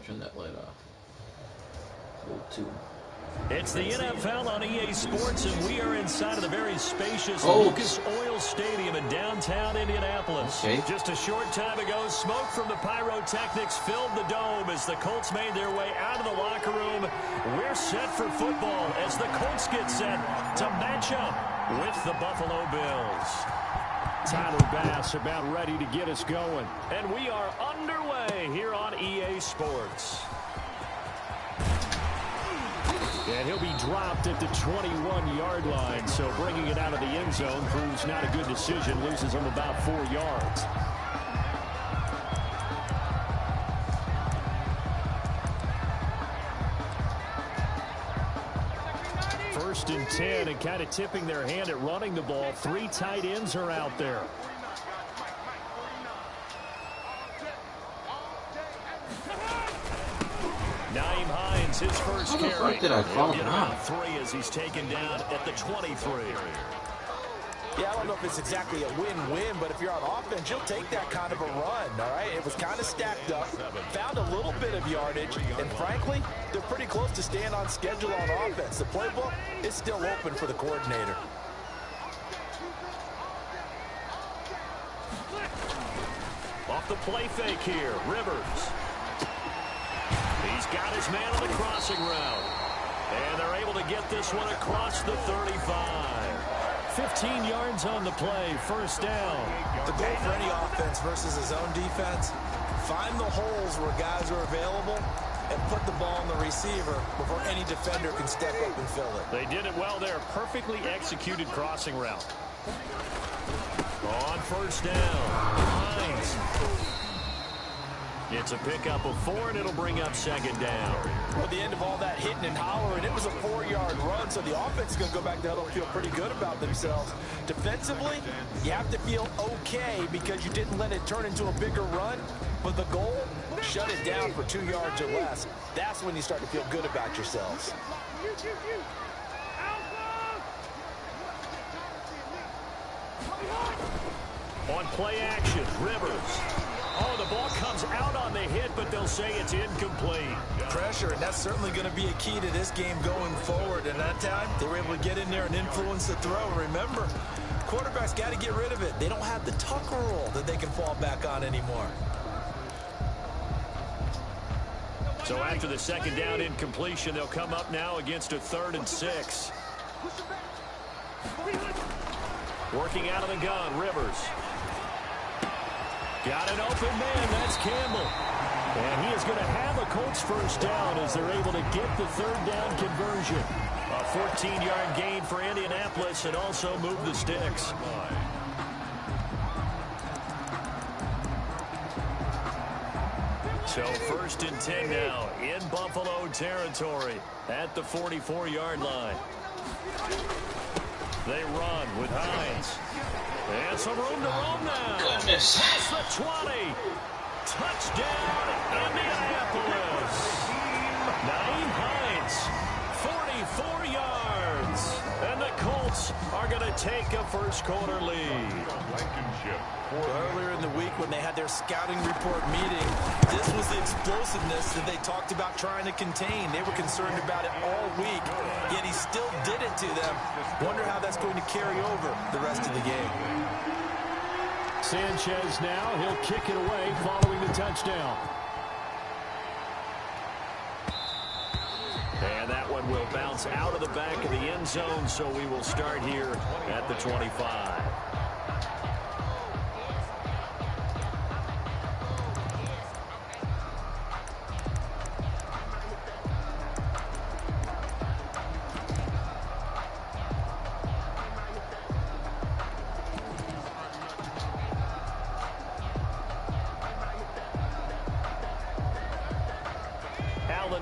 turn that light off. Hold 2. It's the NFL on EA Sports, and we are inside of the very spacious Lucas Oil Stadium in downtown Indianapolis. Just a short time ago, smoke from the pyrotechnics filled the dome as the Colts made their way out of the locker room. We're set for football as the Colts get set to match up with the Buffalo Bills. Tyler Bass about ready to get us going, and we are underway here on EA Sports. And he'll be dropped at the 21-yard line, so bringing it out of the end zone proves not a good decision, loses him about 4 yards. First and 10, and kind of tipping their hand at running the ball. 3 tight ends are out there. His first carry. How the fuck did I fall down? 3 as he's taken down at the 23. Yeah, I don't know if it's exactly a win-win, but if you're on offense, you'll take that kind of a run, all right? It was kind of stacked up, found a little bit of yardage, and frankly, they're pretty close to staying on schedule on offense. The playbook is still open for the coordinator. Off the play fake here, Rivers. He's got his man on the crossing route. And they're able to get this one across the 35. 15 yards on the play, first down. The goal for any offense versus his own defense, find the holes where guys are available and put the ball on the receiver before any defender can step up and fill it. They did it well there. Perfectly executed crossing route. On first down, Hines. It's a pickup of 4, and it'll bring up second down. Well, at the end of all that hitting and hollering, it was a 4-yard run, so the offense is going to go back to huddle and feel pretty good about themselves. Defensively, you have to feel okay because you didn't let it turn into a bigger run, but the goal, shut it down for 2 yards or less. That's when you start to feel good about yourselves. On play action, Rivers. Oh, the ball comes out on the hit, but they'll say it's incomplete. Pressure, and that's certainly going to be a key to this game going forward. And that time, they were able to get in there and influence the throw. Remember, quarterbacks got to get rid of it. They don't have the Tucker rule that they can fall back on anymore. So after the second down incompletion, they'll come up now against a 3rd and 6. Working out of the gun, Rivers. Got an open man, that's Campbell. And he is going to have a Colts first down as they're able to get the 3rd down conversion. A 14-yard gain for Indianapolis and also move the sticks. So 1st and 10 now in Buffalo territory at the 44-yard line. They run with Hines. And some room to roam now. Goodness. Past the 20. Touchdown, Indianapolis. Naeem Hines, 44 yards. And the Colts are going to take a first-quarter lead. Earlier in the week when they had their scouting report meeting, this was the explosiveness that they talked about trying to contain. They were concerned about it all week, yet he still did it to them. Wonder how that's going to carry over the rest of the game. Sanchez now, he'll kick it away following the touchdown. And that one will bounce out of the back of the end zone, so we will start here at the 25.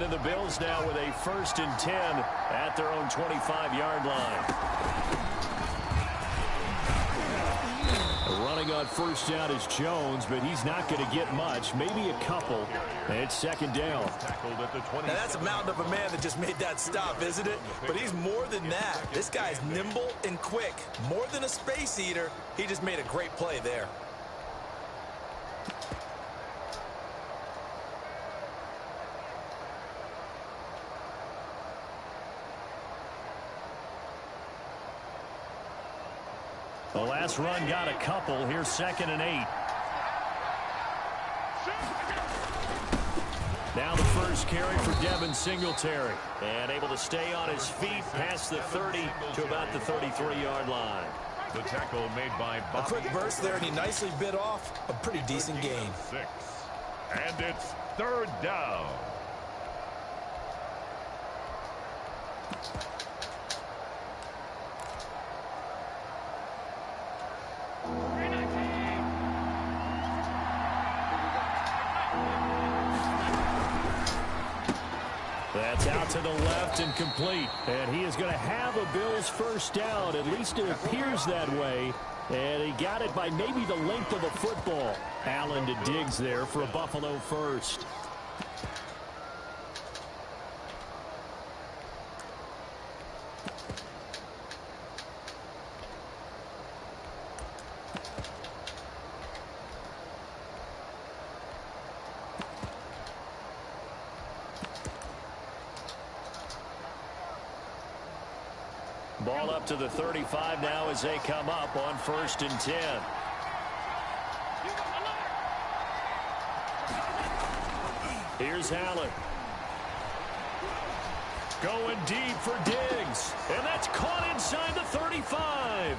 And the Bills now with a 1st and 10 at their own 25-yard line. Running on first down is Jones, but he's not going to get much, maybe a couple. And it's second down. Now that's a mountain of a man that just made that stop, isn't it? But he's more than that. This guy's nimble and quick. More than a space eater, he just made a great play there. The last run got a couple. Here's 2nd and 8. Now the first carry for Devin Singletary. And able to stay on his feet past the 30 to about the 33-yard line. The tackle made by a quick burst there, and he nicely bit off a pretty decent gain. 6. And it's 3rd down. That's out to the left and complete. And he is going to have a Bills first down. At least it appears that way. And he got it by maybe the length of a football. Allen to Diggs there for a Buffalo first. Ball up to the 35 now as they come up on 1st and 10. Here's Allen. Going deep for Diggs. And that's caught inside the 35.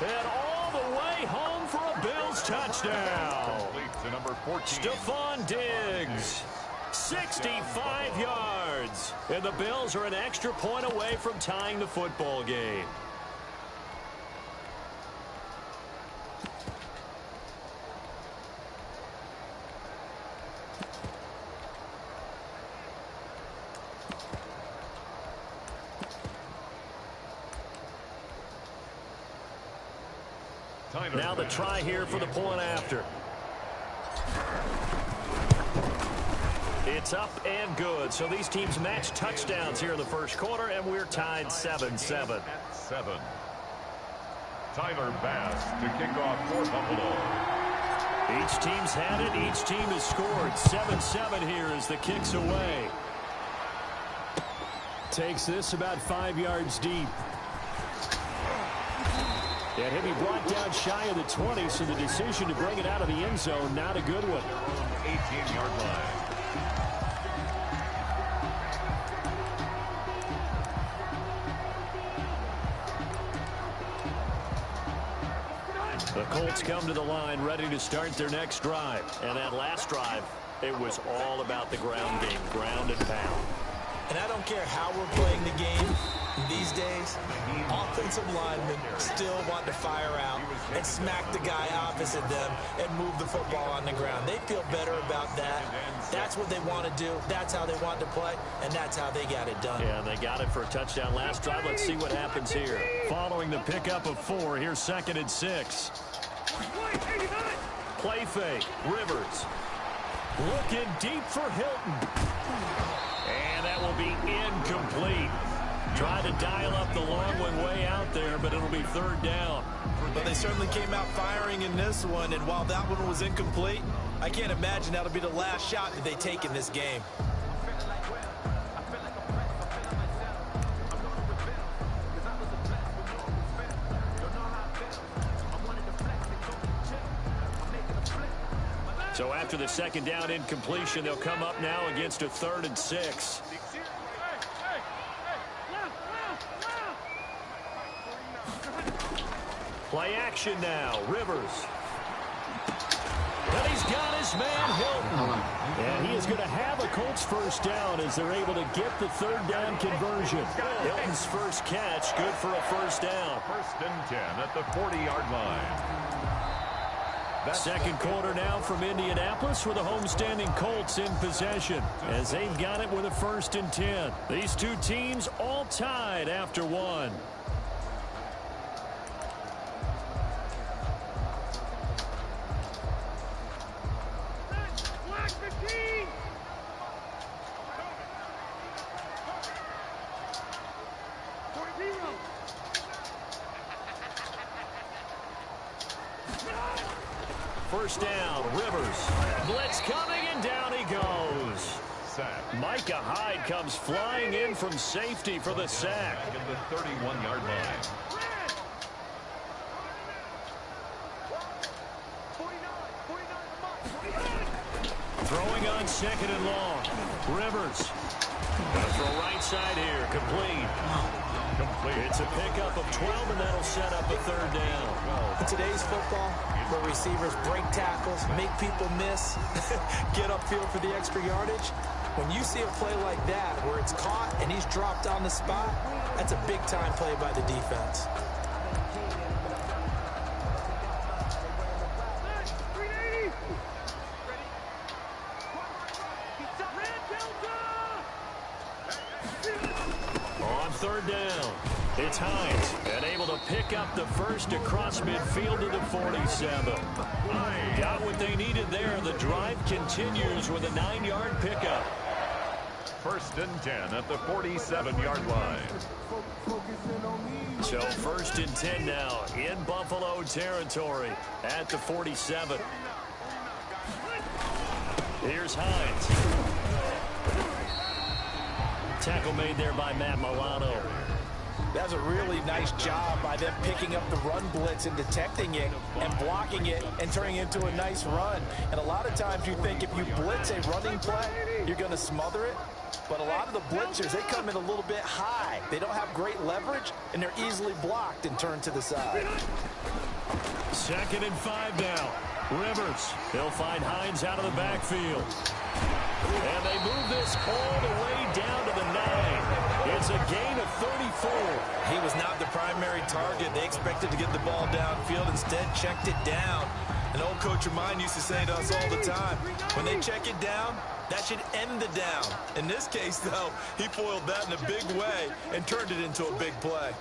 And all the way home for a Bills touchdown. Stephon Diggs. 65 yards. And the Bills are an extra point away from tying the football game. Now the try here for the point after. It's up and good. So these teams match touchdowns here in the first quarter, and we're tied 7-7. 7. Tyler Bass to kick off for Buffalo. Each team's had it. Each team has scored. 7-7 here as the kick's away. Takes this about 5 yards deep. And he'll be brought down shy of the 20, so the decision to bring it out of the end zone, not a good one. 18-yard line. The Colts come to the line ready to start their next drive. And that last drive, it was all about the ground game, ground and pound. And I don't care how we're playing the game these days, offensive linemen still want to fire out and smack the guy opposite them and move the football on the ground. They feel better about that. That's what they want to do. That's how they want to play, and that's how they got it done. Yeah, they got it for a touchdown last drive. Let's see what happens here. Following the pickup of 4, here's 2nd and 6. Play fake. Rivers. Looking deep for Hilton. And that will be incomplete. Trying to dial up the long one way out there, but it'll be 3rd down. But they certainly came out firing in this one, and while that one was incomplete, I can't imagine that'll be the last shot that they take in this game. So after the 2nd down incompletion, they'll come up now against a 3rd and 6. Play action now. Rivers. And he's got his man Hilton. And he is going to have a Colts first down as they're able to get the 3rd down conversion. Hilton's first catch, good for a first down. 1st and 10 at the 40-yard line. Second quarter now from Indianapolis with the homestanding Colts in possession as they've got it with a 1st and 10. These two teams all tied after 1. First down, Rivers. Blitz coming, and down he goes. Micah Hyde comes flying in from safety for the sack. At the 31-yard line. Throwing on 2nd and long. Rivers. Gonna throw right side here. Complete. It's a pickup of 12, and that'll set up a 3rd down. In today's football, where receivers break tackles, make people miss, get upfield for the extra yardage, when you see a play like that where it's caught and he's dropped on the spot, that's a big-time play by the defense. On 3rd down, it's Hines, and able to pick up the first across midfield to the 47. Got what they needed there. The drive continues with a 9-yard pickup. 1st and 10 at the 47-yard line. So 1st and 10 now in Buffalo territory at the 47. Here's Hines. Tackle made there by Matt Milano. That's a really nice job by them picking up the run blitz and detecting it and blocking it and turning it into a nice run. And a lot of times you think if you blitz a running play, you're going to smother it. But a lot of the blitzers, they come in a little bit high. They don't have great leverage, and they're easily blocked and turned to the side. 2nd and 5 now. Rivers. They'll find Hines out of the backfield. And they move this all the way down to the 9. It's a gain of 34. He was not the primary target. They expected to get the ball downfield. Instead, checked it down. An old coach of mine used to say to us all the time, when they check it down, that should end the down. In this case, though, he foiled that in a big way and turned it into a big play.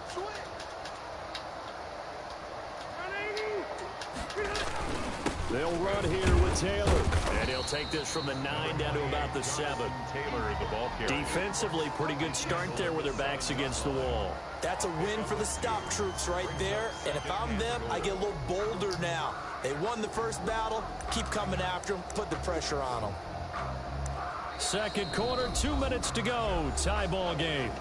They'll run here with Taylor. And he'll take this from the 9 down to about the 7. Taylor, the ball carrier. Defensively, pretty good start there with their backs against the wall. That's a win for the stop troops right there. And if I'm them, I get a little bolder now. They won the first battle. Keep coming after them. Put the pressure on them. 2nd quarter, 2 minutes to go. Tie ball game.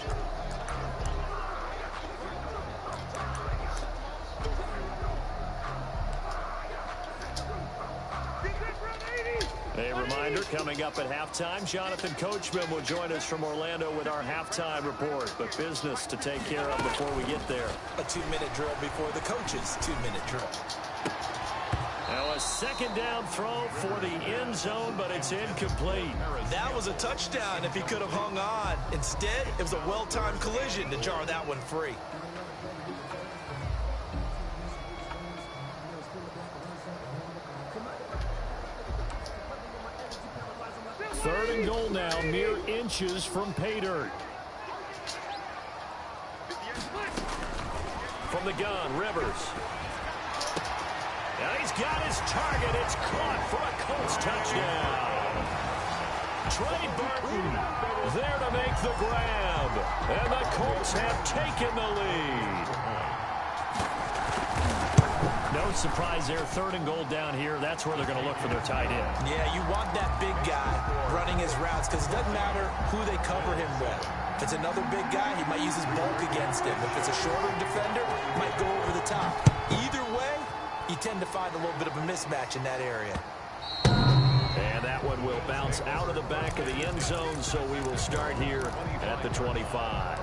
A reminder, coming up at halftime, Jonathan Coachman will join us from Orlando with our halftime report. But business to take care of before we get there. A 2-minute drill before the coach's 2-minute drill. Now a 2nd down throw for the end zone, but it's incomplete. That was a touchdown if he could have hung on. Instead, it was a well-timed collision to jar that one free. 3rd and goal now, mere inches from pay dirt. From the gun, Rivers. And he's got his target. It's caught for a Colts touchdown. Trey Burton there to make the grab. And the Colts have taken the lead. No surprise there. 3rd and goal down here. That's where they're going to look for their tight end. Yeah, you want that big guy running his routes because it doesn't matter who they cover him with. If it's another big guy, he might use his bulk against him. If it's a shorter defender, he might go over the top. Either way, you tend to find a little bit of a mismatch in that area. And that one will bounce out of the back of the end zone, so we will start here at the 25.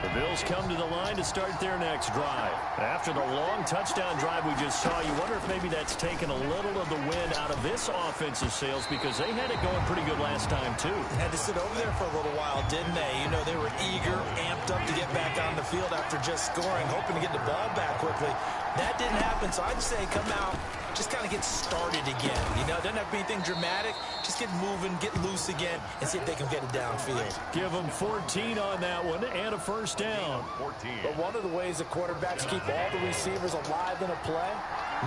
The Bills come to the line to start their next drive. After the long touchdown drive we just saw, you wonder if maybe that's taken a little of the wind out of this offensive sails because they had it going pretty good last time, too. Had to sit over there for a little while, didn't they? You know, they were eager, amped up to get back on the field after just scoring, hoping to get the ball back quickly. That didn't happen, so I'd say come out, just kind of get started again. You know, doesn't have to be anything dramatic. Just get moving, get loose again, and see if they can get it downfield. Give them 14 on that one and a first down. 14. But one of the ways the quarterbacks keep all the receivers alive in a play,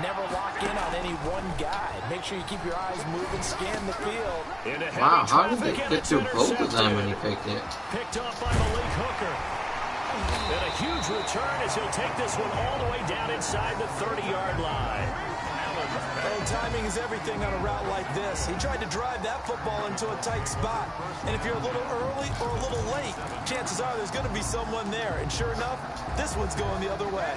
never lock in on any one guy. Make sure you keep your eyes moving, scan the field. Wow, how did they get through both of them when he picked it? Picked off by Malik Hooker. And a huge return as he'll take this one all the way down inside the 30-yard line. Oh, timing is everything on a route like this. He tried to drive that football into a tight spot. And if you're a little early or a little late, chances are there's going to be someone there. And sure enough, this one's going the other way.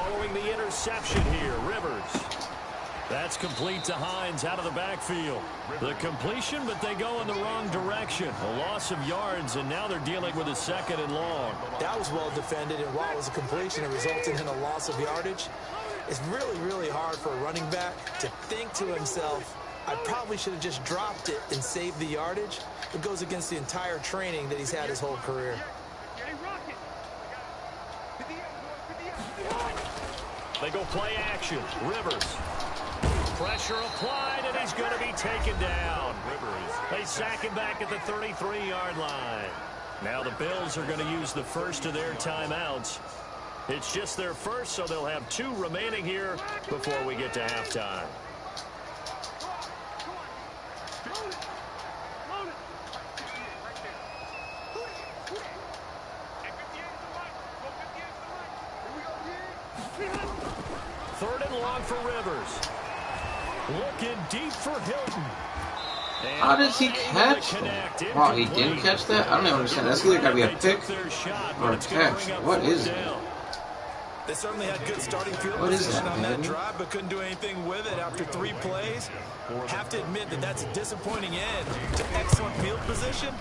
following the interception here. Rivers. That's complete to Hines out of the backfield. The completion, but they go in the wrong direction. A loss of yards, and now they're dealing with a 2nd and long. That was well defended, and while it was a completion, it resulted in a loss of yardage. It's really, really hard for a running back to think to himself, I probably should have just dropped it and saved the yardage. It goes against the entire training that he's had his whole career. They go play action. Rivers. Pressure applied, and he's going to be taken down. Rivers. They sack him back at the 33-yard line. Now the Bills are going to use the first of their timeouts. It's just their first, so they'll have 2 remaining here before we get to halftime. Third and long for Rivers. Looking deep for Hilton. And how does he catch that? Wow, he didn't catch that? I don't even understand. That's either got to be a pick or a catch. What is that? They certainly had good starting field position on that drive, but couldn't do anything with it after 3 plays. Have to admit that that's a disappointing end to excellent field position.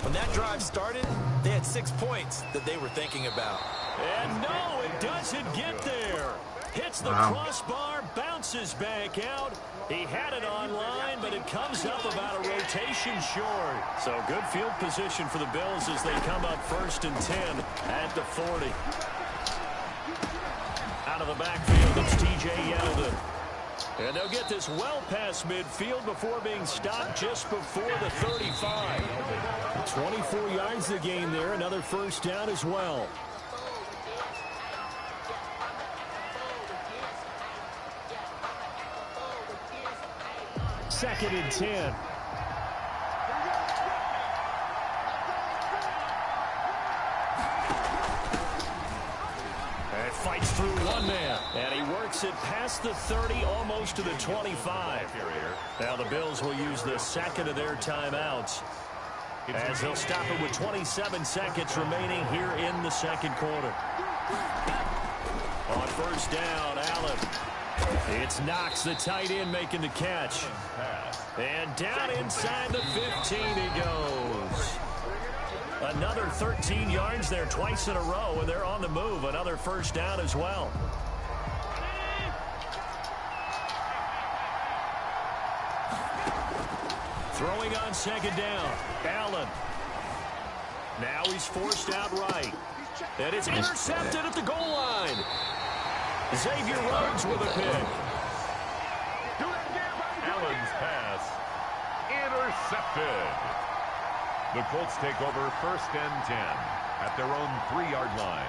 When that drive started, they had 6 points that they were thinking about. And no, it doesn't get there. Hits the crossbar, bounces back out. He had it online, but it comes up about a rotation short. So good field position for the Bills as they come up 1st and 10 at the 40. Out of the backfield, it's T.J. Yeldon. And they'll get this well past midfield before being stopped just before the 35. 24 yards the gain there, another first down as well. Second and 10. And fights through one man. And he works it past the 30, almost to the 25. Now the Bills will use the 2nd of their timeouts, as they'll stop it with 27 seconds remaining here in the 2nd quarter. On first down, Allen. It's Knox, the tight end, making the catch. And down inside the 15 he goes. Another 13 yards there twice in a row, and they're on the move. Another first down as well. Throwing on 2nd down. Allen. Now he's forced out right. And it's intercepted at the goal line. Xavier Rhodes with a pick. Allen's pass intercepted. The Colts take over 1st and 10 at their own 3-yard line.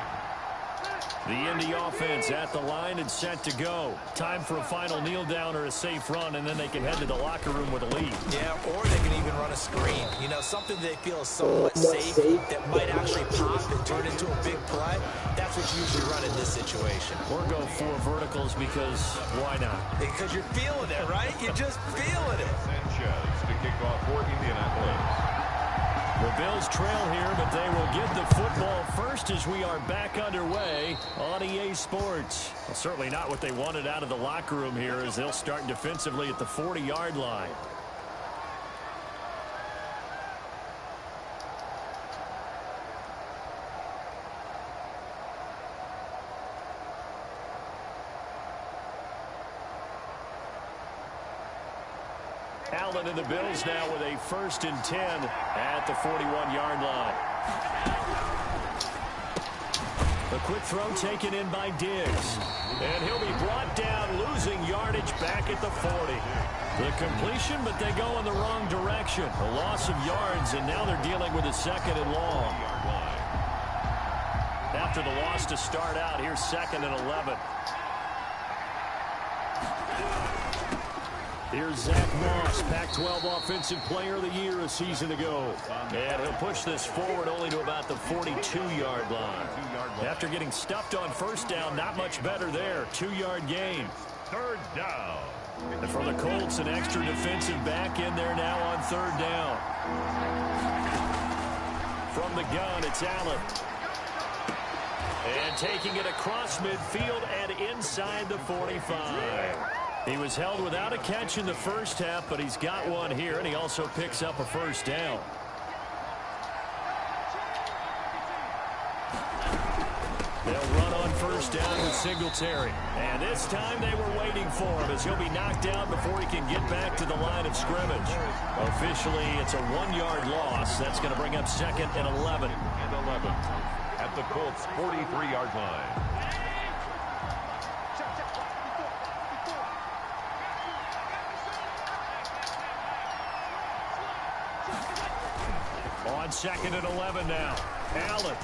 The Indy offense at the line and set to go. Time for a final kneel down or a safe run, and then they can head to the locker room with a lead. Yeah, or they can even run a screen. You know, something they feel is somewhat safe that might actually pop and turn into a big play. That's what you usually run in this situation. Or go 4 verticals because why not? Because you're feeling it, right? You're just feeling it. Sanchez to kick off for Indianapolis. The Bills trail here, but they will get the football first as we are back underway on EA Sports. Well, certainly not what they wanted out of the locker room here as they'll start defensively at the 40-yard line. Allen and the Bills now with a 1st and 10 at the 41-yard line. The quick throw taken in by Diggs. And he'll be brought down, losing yardage back at the 40. The completion, but they go in the wrong direction. A loss of yards, and now they're dealing with a 2nd and long. After the loss to start out, here's 2nd and 11. Here's Zach Moss, Pac-12 Offensive Player of the Year a season ago. And he'll push this forward only to about the 42-yard line. After getting stuffed on first down, not much better there. 2-yard gain. 3rd down. And for the Colts, an extra defensive back in there now on 3rd down. From the gun, it's Allen. And taking it across midfield and inside the 45. He was held without a catch in the first half, but he's got one here, and he also picks up a first down. They'll run on first down with Singletary. And this time they were waiting for him as he'll be knocked down before he can get back to the line of scrimmage. Officially, it's a 1-yard loss. That's going to bring up 2nd and 11. At the Colts' 43-yard line. On 2nd and 11 now. Allen.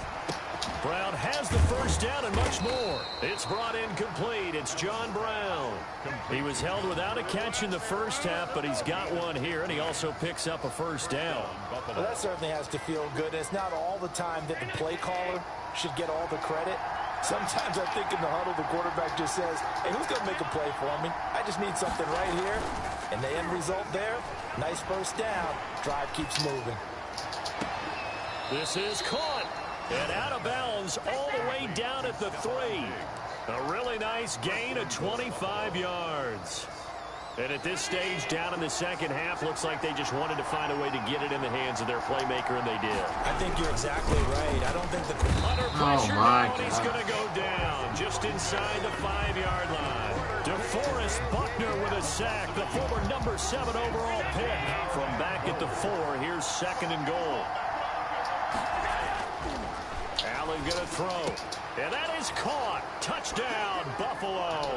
Brown has the first down and much more. It's brought in complete. It's John Brown. He was held without a catch in the first half, but he's got one here, and he also picks up a first down. Well, that certainly has to feel good. It's not all the time that the play caller should get all the credit. Sometimes I think in the huddle, the quarterback just says, hey, who's going to make a play for me? I just need something right here. And the end result there, nice first down. Drive keeps moving. This is caught. And out of bounds all the way down at the 3. A really nice gain of 25 yards. And at this stage, down in the second half, looks like they just wanted to find a way to get it in the hands of their playmaker, and they did. I think you're exactly right. I don't think the under pressure now, and he's going to go down just inside the 5-yard line. DeForest Buckner with a sack, the former number 7 overall pick. From back at the 4, here's 2nd and goal. Allen going to throw. And that is caught. Touchdown, Buffalo.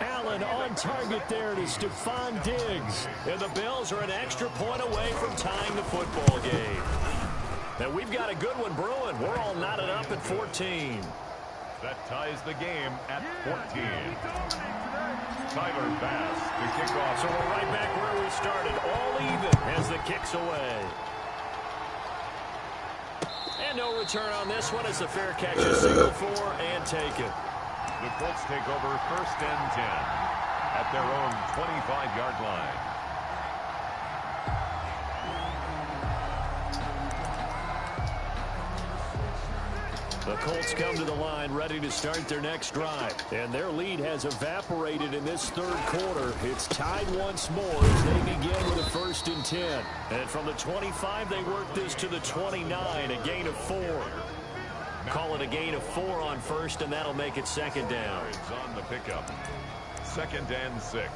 Allen on target there to Stephon Diggs. And the Bills are an extra point away from tying the football game. And we've got a good one brewing. We're all knotted up at 14. That ties the game at 14. Tyler Bass to kick off. So we're right back where we started. All even as the kick's away. And no return on this one as the fair catch is signaled for and taken. The Colts take over 1st and 10 at their own 25-yard line. The Colts come to the line ready to start their next drive. And their lead has evaporated in this 3rd quarter. It's tied once more as they begin with a 1st and 10. And from the 25, they work this to the 29, a gain of 4. Call it a gain of 4 on 1st, and that'll make it 2nd down. On the pickup. 2nd and 6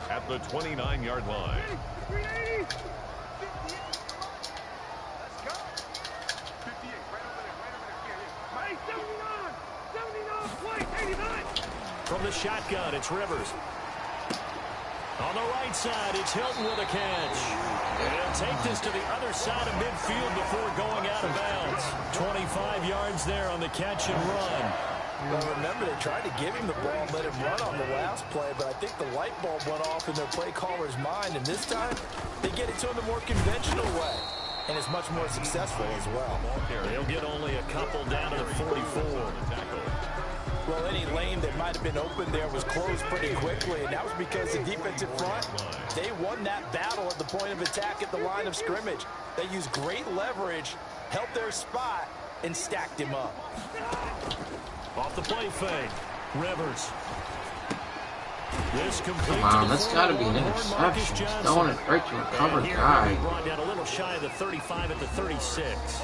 at the 29-yard line. From the shotgun, it's Rivers. On the right side, it's Hilton with a catch. And he'll take this to the other side of midfield before going out of bounds. 25 yards there on the catch and run. Well, remember, they tried to give him the ball and let him run on the last play, but I think the light bulb went off in their play caller's mind, and this time they get it to him the more conventional way. And it's much more successful as well. They'll get only a couple down to the 44. Well, any lane that might have been open there was closed pretty quickly, and that was because the defensive front, they won that battle at the point of attack at the line of scrimmage. They used great leverage, held their spot, and stacked him up. Off the play fake, Rivers. This complete. Come on, that's got to be an interception. Throwing it right to a covered guy. Brought down a little shy of the 35 at the 36.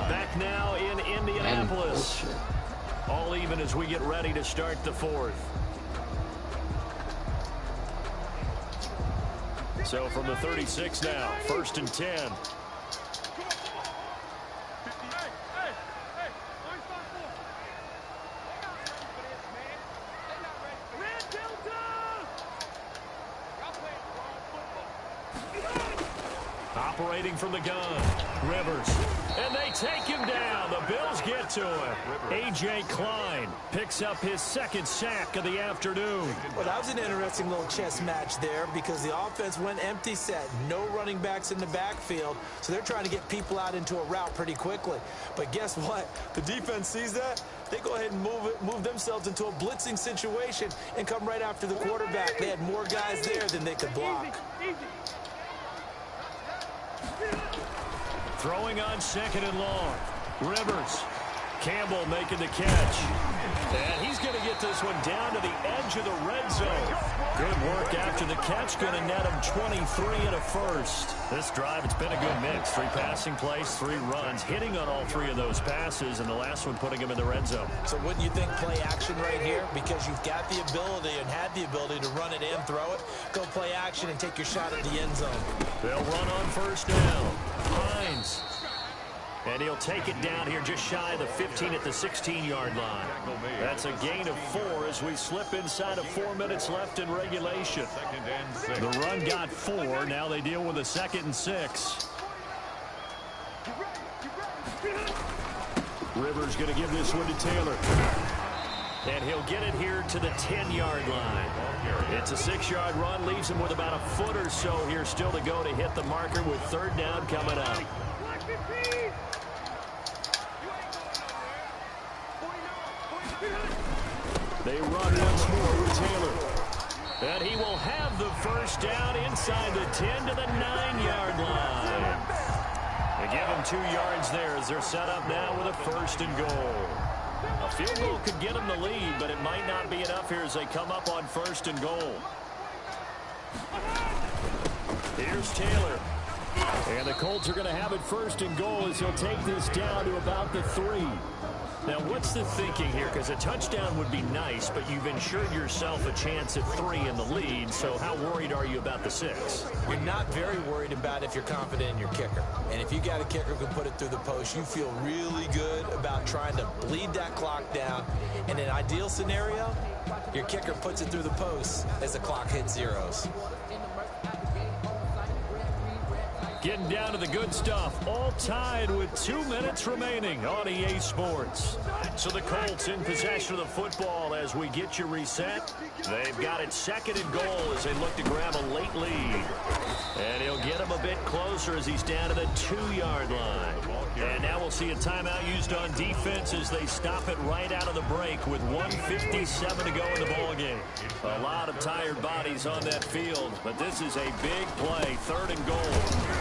Back now in Indianapolis. All even as we get ready to start the 4th. So from the 36 now, 1st and 10. Operating from the gun, Rivers. And they take him down. The Bills get to him. A.J. Klein picks up his 2nd sack of the afternoon. Well, that was an interesting little chess match there because the offense went empty set. No running backs in the backfield, so they're trying to get people out into a route pretty quickly. But guess what? The defense sees that. They go ahead and move themselves into a blitzing situation and come right after the quarterback. They had more guys there than they could block. Throwing on 2nd and long. Rivers. Campbell making the catch. And he's going to get this one down to the edge of the red zone. Good work after the catch. Going to net him 23 and a first. This drive, it's been a good mix. 3 passing plays, 3 runs, hitting on all 3 of those passes, and the last one putting him in the red zone. So wouldn't you think play action right here? Because you've got the ability and had the ability to run it in, throw it, go play action, and take your shot at the end zone. They'll run on first down. Hines. And he'll take it down here just shy of the 15 at the 16-yard line. That's a gain of 4 as we slip inside of 4 minutes left in regulation. The run got 4. Now they deal with a 2nd and 6. Rivers going to give this one to Taylor. And he'll get it here to the 10-yard line. It's a 6-yard run. Leaves him with about a foot or so here still to go to hit the marker with 3rd down coming up. They run once more with Taylor. And he will have the first down inside the 10 to the 9-yard line. They give him 2 yards there as they're set up now with a 1st and goal. A field goal could get them the lead, but it might not be enough here as they come up on 1st and goal. Here's Taylor. And the Colts are going to have it 1st and goal as he'll take this down to about the 3. Now, what's the thinking here? Because a touchdown would be nice, but you've ensured yourself a chance at 3 in the lead, so how worried are you about the 6? You're not very worried about if you're confident in your kicker. And if you got a kicker who can put it through the post, you feel really good about trying to bleed that clock down. In an ideal scenario, your kicker puts it through the post as the clock hits zeros. Getting down to the good stuff, all tied with 2 minutes remaining on EA Sports. So the Colts in possession of the football as we get you reset. They've got it 2nd and goal as they look to grab a late lead. And he'll get him a bit closer as he's down to the 2-yard line. And now we'll see a timeout used on defense as they stop it right out of the break with 1:57 to go in the ballgame. A lot of tired bodies on that field, but this is a big play, 3rd and goal.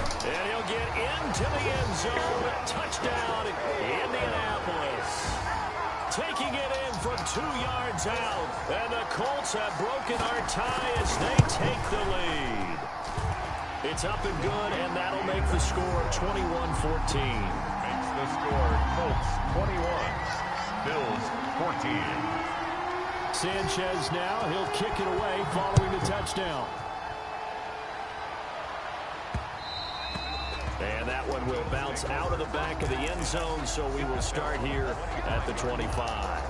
And he'll get into the end zone. Touchdown, Indianapolis. Taking it in from 2 yards out. And the Colts have broken our tie as they take the lead. It's up and good, and that'll make the score 21-14. Makes the score Colts 21, Bills 14. Sanchez now, he'll kick it away following the touchdown. And that one will bounce out of the back of the end zone, so we will start here at the 25.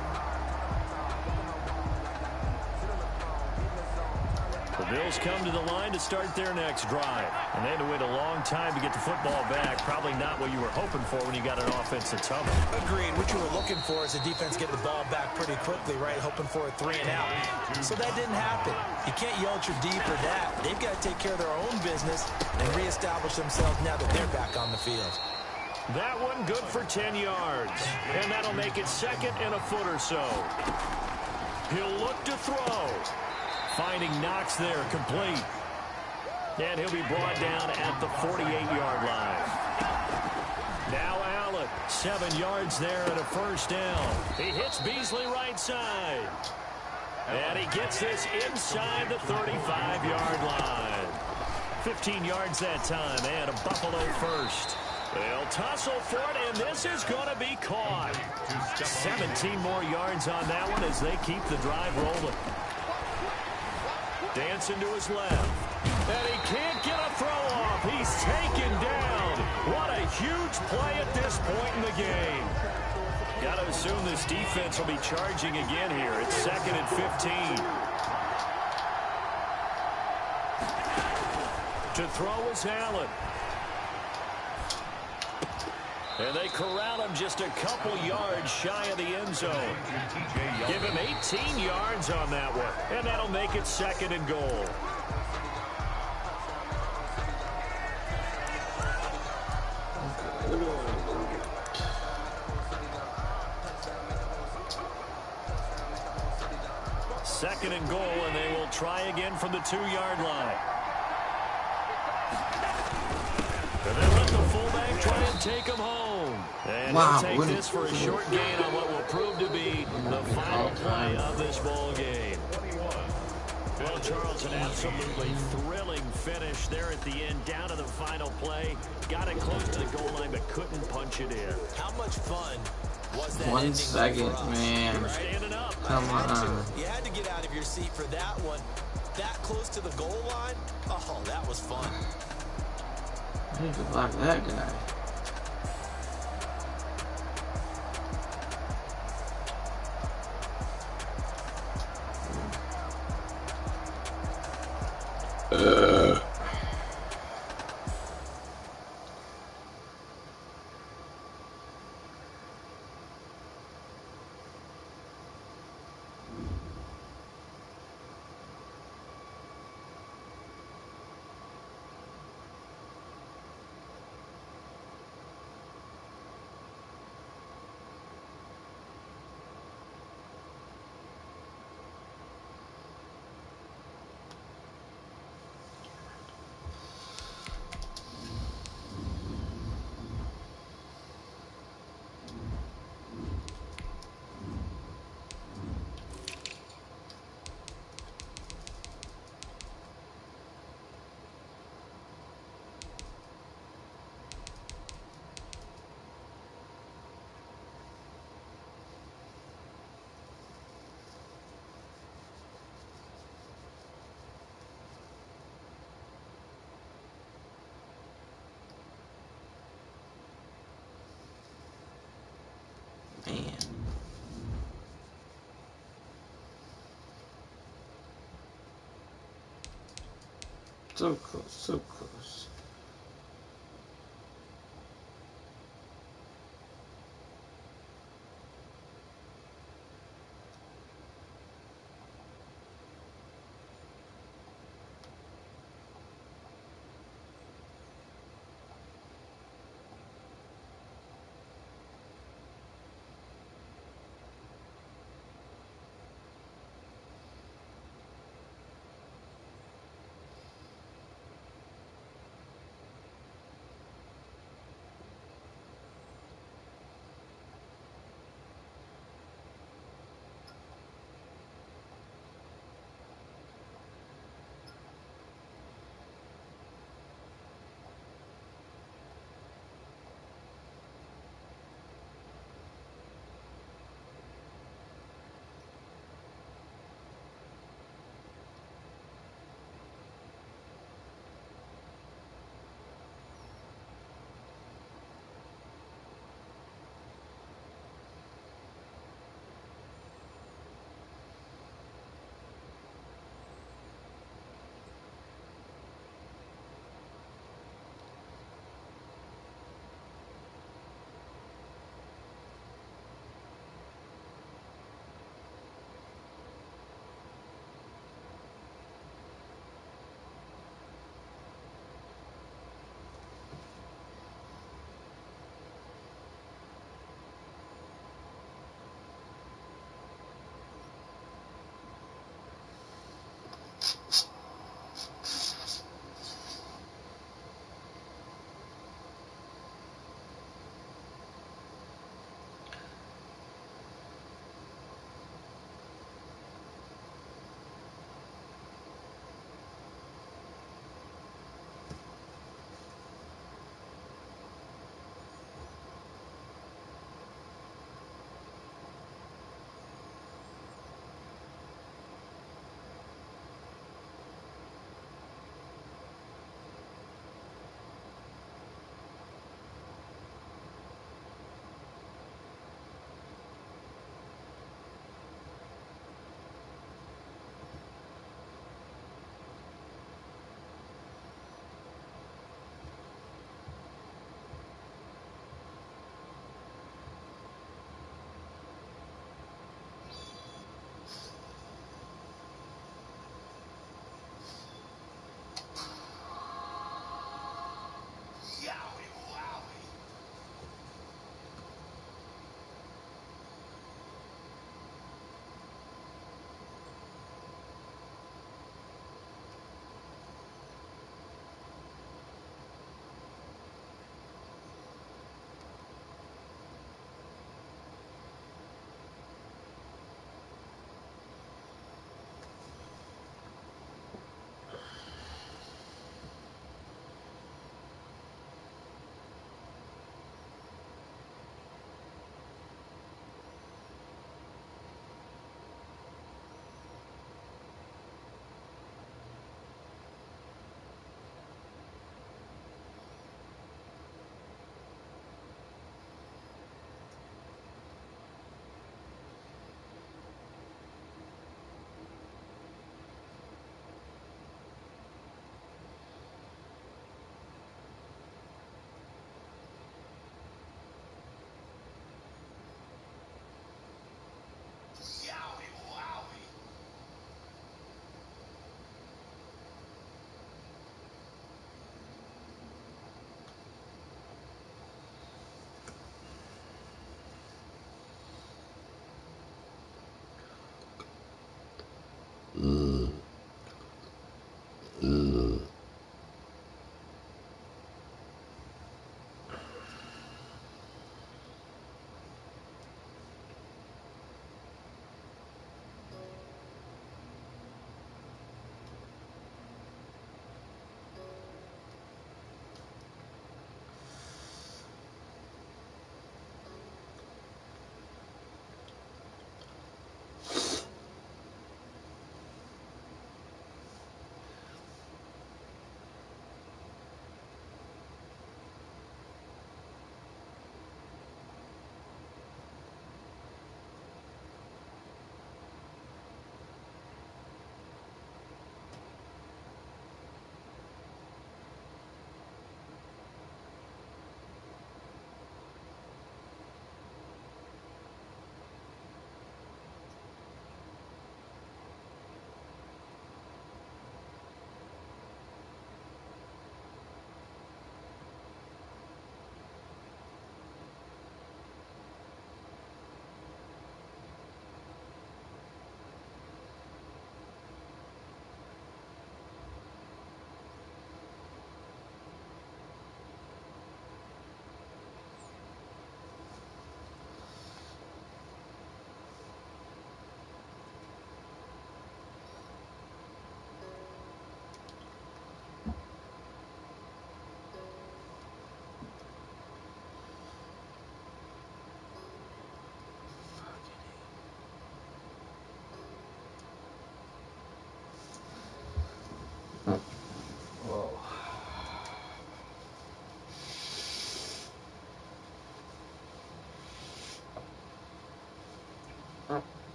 The Bills come to the line to start their next drive. And they had to wait a long time to get the football back. Probably not what you were hoping for when you got an offensive tunnel. Agreed. What you were looking for is the defense getting the ball back pretty quickly, right? Hoping for a 3 and out. So that didn't happen. You can't yell at your D for that. They've got to take care of their own business and reestablish themselves now that they're back on the field. That one good for 10 yards. And that'll make it 2nd and a foot or so. He'll look to throw. Finding Knox there, complete. And he'll be brought down at the 48-yard line. Now Allen, 7 yards there and a 1st down. He hits Beasley right side. And he gets this inside the 35-yard line. 15 yards that time, and a Buffalo 1st. They'll tussle for it, and this is going to be caught. 17 more yards on that one as they keep the drive rolling. Dancing to his left. And he can't get a throw off. He's taken down. What a huge play at this point in the game. Got to assume this defense will be charging again here. It's 2nd and 15. To throw is Allen. And they corral him just a couple yards shy of the end zone. Give him 18 yards on that one. And that'll make it 2nd and goal. Second and goal, and they will try again from the 2-yard line. And they let the fullback try and take him home. And wow, he'll take this for a short gain on what will prove to be the final play of this ball game. Well, Charles, an absolutely thrilling finish there at the end, down to the final play. Got it close to the goal line, but couldn't punch it in. How much fun was that? 1 second, man. Right? Standing up. Come on. You had to get out of your seat for that one. That close to the goal line. Oh, that was fun. I need to block that guy. Man. So close, so close.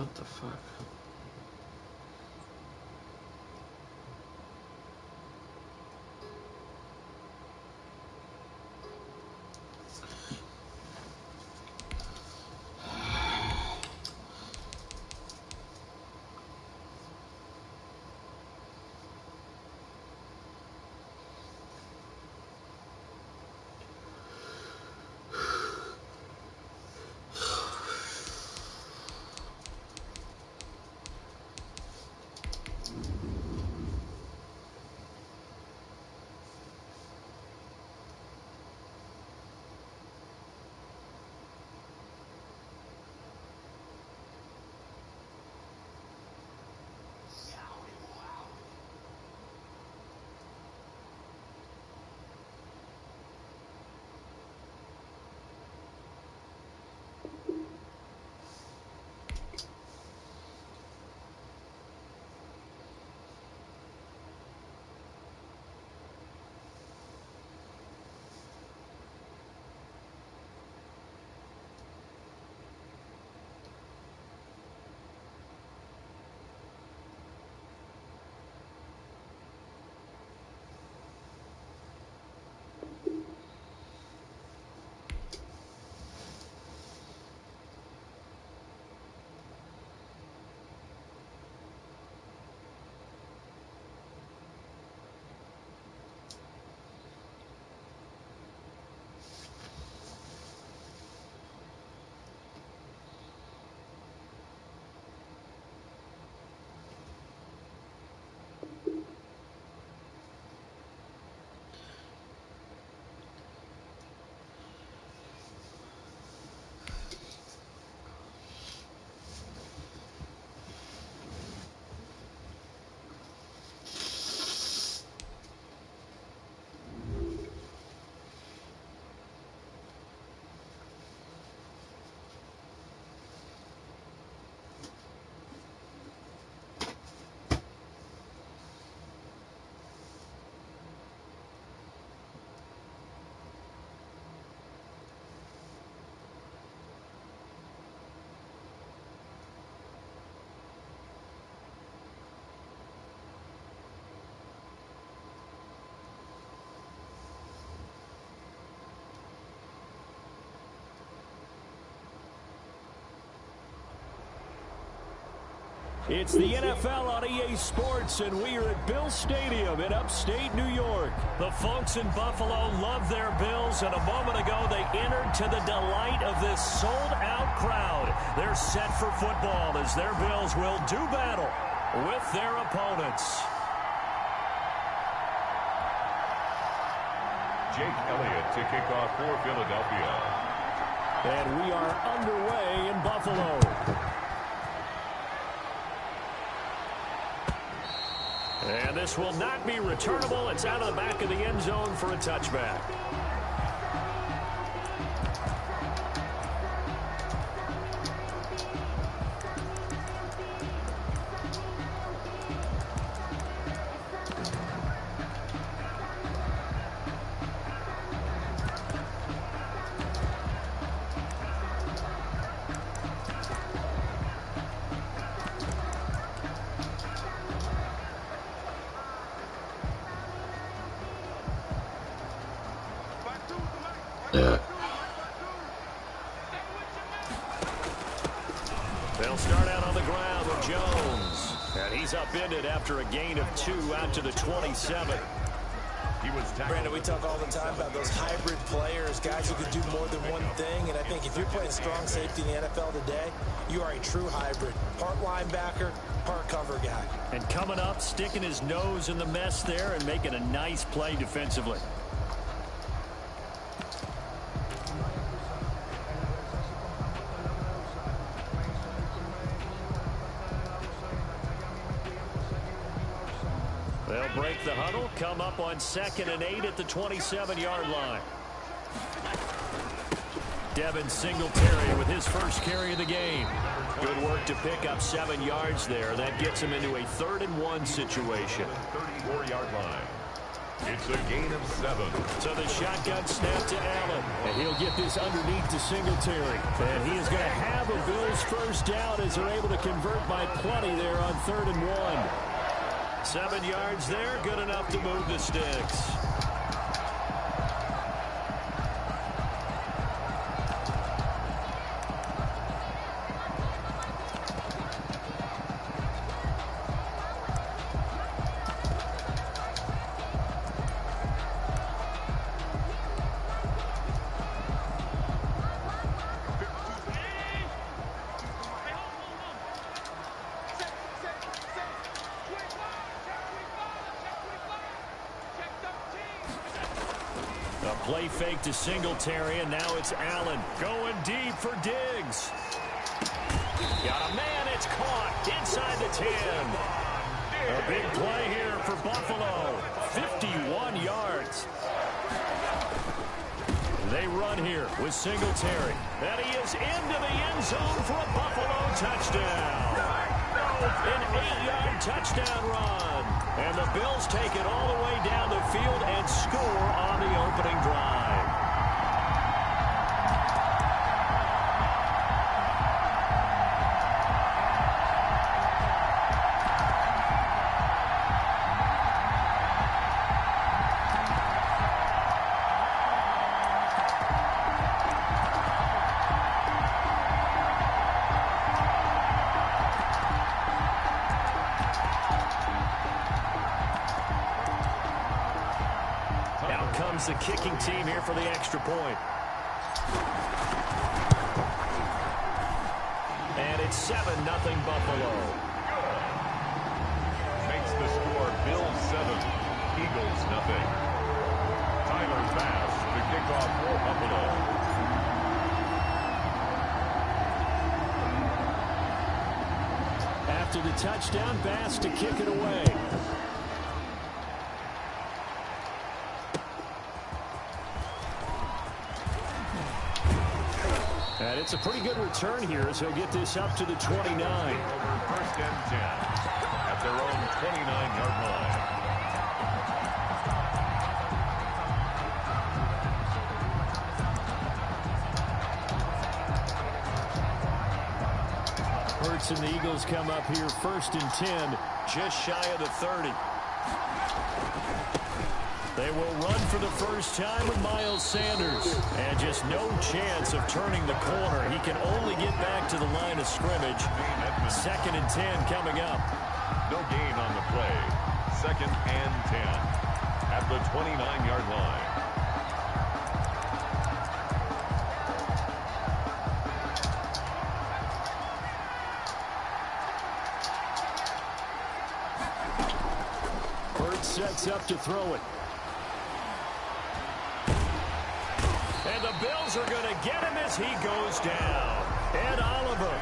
What the fuck? It's the NFL on EA Sports, and we are at Bill Stadium in upstate New York. The folks in Buffalo love their Bills, and a moment ago they entered to the delight of this sold-out crowd. They're set for football as their Bills will do battle with their opponents. Jake Elliott to kick off for Philadelphia. And we are underway in Buffalo. And this will not be returnable. It's out of the back of the end zone for a touchback. They'll start out on the ground with Jones. And he's upended after a gain of 2 out to the 27. Brandon, we talk all the time about those hybrid players, guys who can do more than one thing. And I think if you're playing strong safety in the NFL today, you are a true hybrid. Part linebacker, part cover guy. And coming up, sticking his nose in the mess there and making a nice play defensively. They'll break the huddle, come up on 2nd and 8 at the 27-yard line. Devin Singletary with his first carry of the game. Good work to pick up 7 yards there. That gets him into a 3rd and 1 situation. 34-yard line. It's a gain of 7. So the shotgun snap to Allen. And he'll get this underneath to Singletary. And he is going to have a Bills first down as they're able to convert by plenty there on 3rd and 1. 7 yards there, good enough to move the sticks. Play fake to Singletary, and now it's Allen going deep for Diggs. Got a man, it's caught inside the 10. A big play here for Buffalo. 51 yards. They run here with Singletary. And he is into the end zone for a Buffalo touchdown. An 8-yard touchdown run. And the Bills take it all the way down the field and score on the opening drive. Comes the kicking team here for the extra point. And it's 7-0 Buffalo. Makes the score Bills 7, Eagles 0. Tyler Bass to kick off for Buffalo. After the touchdown, Bass to kick it away. And it's a pretty good return here as he'll get this up to the 29. 1st and 10 at their own 29-yard line. Hurts and the Eagles come up here 1st and 10, just shy of the 30. They will run for the first time with Miles Sanders. And just no chance of turning the corner. He can only get back to the line of scrimmage. 2nd and 10 coming up. No gain on the play. 2nd and 10 at the 29-yard line. Sets up to throw it. And the Bills are going to get him as he goes down. Ed Oliver,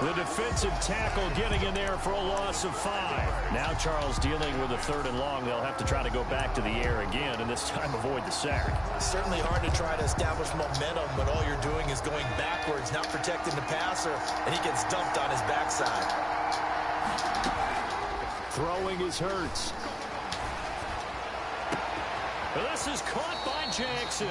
the defensive tackle, getting in there for a loss of 5. Now Charles dealing with a 3rd and long. They'll have to try to go back to the air again, and this time avoid the sack. Certainly hard to try to establish momentum, but all you're doing is going backwards, not protecting the passer, and he gets dumped on his backside. Throwing is Hurts. This is caught by Jackson.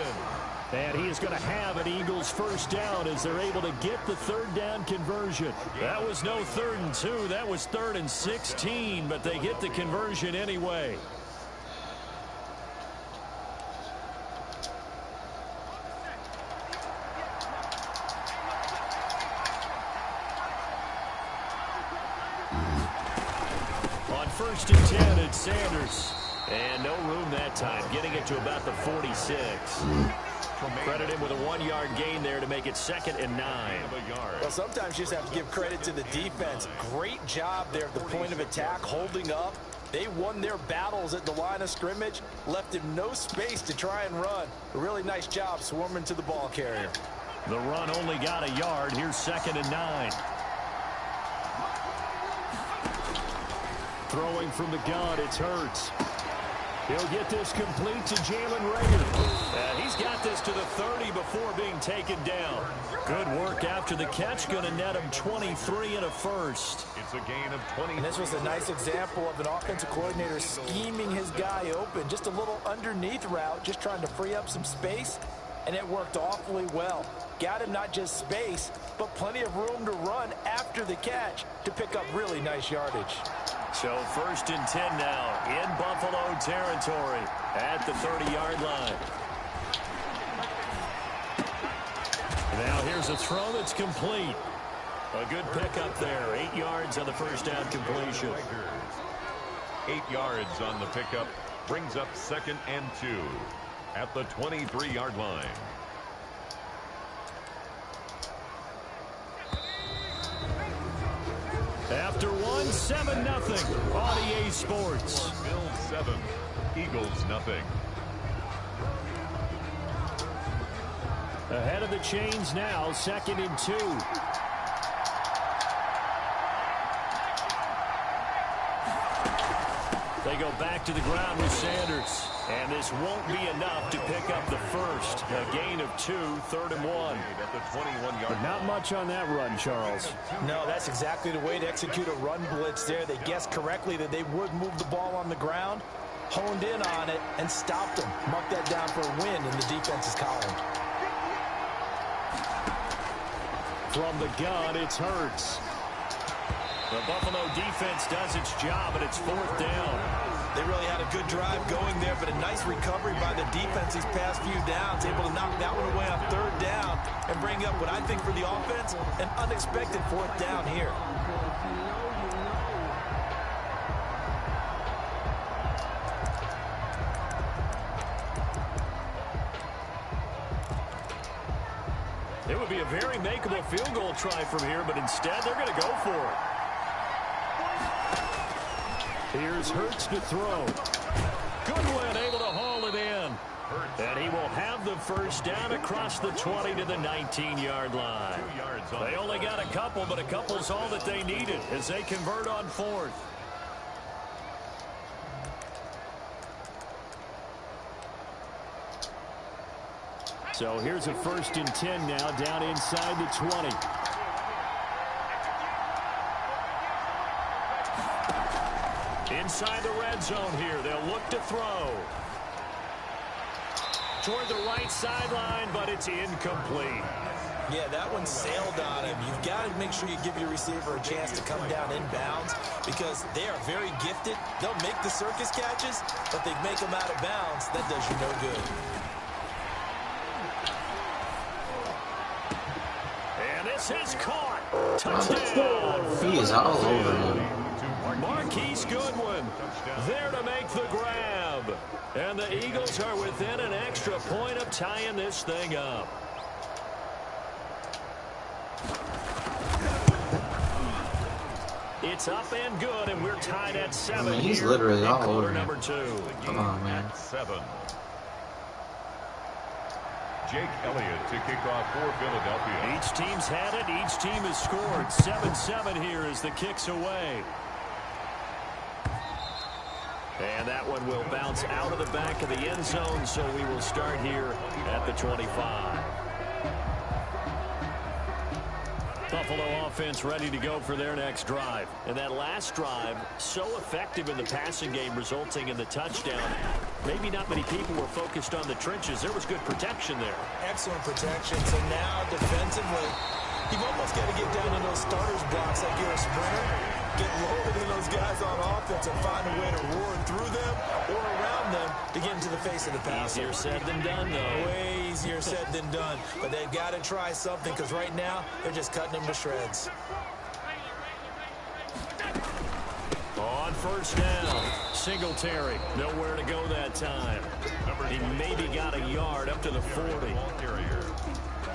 And he is going to have an Eagles first down as they're able to get the 3rd down conversion. That was no 3rd and 2. That was 3rd and 16, but they get the conversion anyway. On 1st and 10, it's Sanders. And no room that time, getting it to about the 46. Credit him with a 1-yard gain there to make it 2nd and 9. Well, sometimes you just have to give credit to the defense. Great job there at the point of attack, holding up. They won their battles at the line of scrimmage, left him no space to try and run. A really nice job swarming to the ball carrier. The run only got a yard. Here's 2nd and 9. Throwing from the gun, it's Hurts. He'll get this complete to Jalen Reagor. He's got this to the 30 before being taken down. Good work after the catch. Going to net him 23 and a first. It's a gain of 20. And this was a nice example of an offensive coordinator scheming his guy open. Just a little underneath route, just trying to free up some space. And it worked awfully well. Got him not just space, but plenty of room to run after the catch to pick up really nice yardage. So 1st and 10 now in Buffalo territory at the 30-yard line. Now here's a throw that's complete. A good pickup there. 8 yards on the first down completion. 8 yards on the pickup brings up 2nd and 2 at the 23-yard line. After 7-0 on EA Sports. Bills 7, Eagles nothing. Ahead of the chains now, 2nd and 2. They go back to the ground with Sanders. And this won't be enough to pick up the first. A gain of 2, 3rd and 1. At the 21-yard. But not much on that run, Charles. No, that's exactly the way to execute a run blitz there. They guessed correctly that they would move the ball on the ground, honed in on it, and stopped them. Mark that down for a win in the defense's column. From the gun, it's Hurts. The Buffalo defense does its job, and it's 4th down. They really had a good drive going there, but a nice recovery by the defense these past few downs, able to knock that one away on 3rd down and bring up what I think for the offense, an unexpected 4th down here. It would be a very makeable field goal try from here, but instead they're going to go for it. Here's Hurts to throw. Goodwin able to haul it in. And he will have the first down across the 20 to the 19-yard line. They only got a couple, but a couple's all that they needed as they convert on 4th. So here's a 1st and 10 now down inside the 20. Inside the red zone here. They'll look to throw. Toward the right sideline, but it's incomplete. Yeah, that one sailed on him. You've got to make sure you give your receiver a chance to come down inbounds because they are very gifted. They'll make the circus catches, but they make them out of bounds. That does you no good. And this is caught. Touchdown. He is all over him. Marquise Goodwin there to make the grab. And the Eagles are within an extra point of tying this thing up. It's up and good, and we're tied at 7. I mean, he's literally all over him. Number 2. Come on, man. 7. Jake Elliott to kick off for Philadelphia. Each team's had it. Each team has scored. 7-7 here as the kick's away. And that one will bounce out of the back of the end zone, so we will start here at the 25. Buffalo offense ready to go for their next drive. And that last drive, so effective in the passing game, resulting in the touchdown. Maybe not many people were focused on the trenches. There was good protection there. Excellent protection. So now defensively, you've almost got to get down to those starters blocks like you're a sprinter. Get lower than those guys on offense and find a way to roar through them or around them to get into the face of the pass. Easier said than done, though. Way easier said than done. But they've got to try something because right now they're just cutting them to shreds. On first down, Singletary. Nowhere to go that time. He maybe got a yard up to the 40.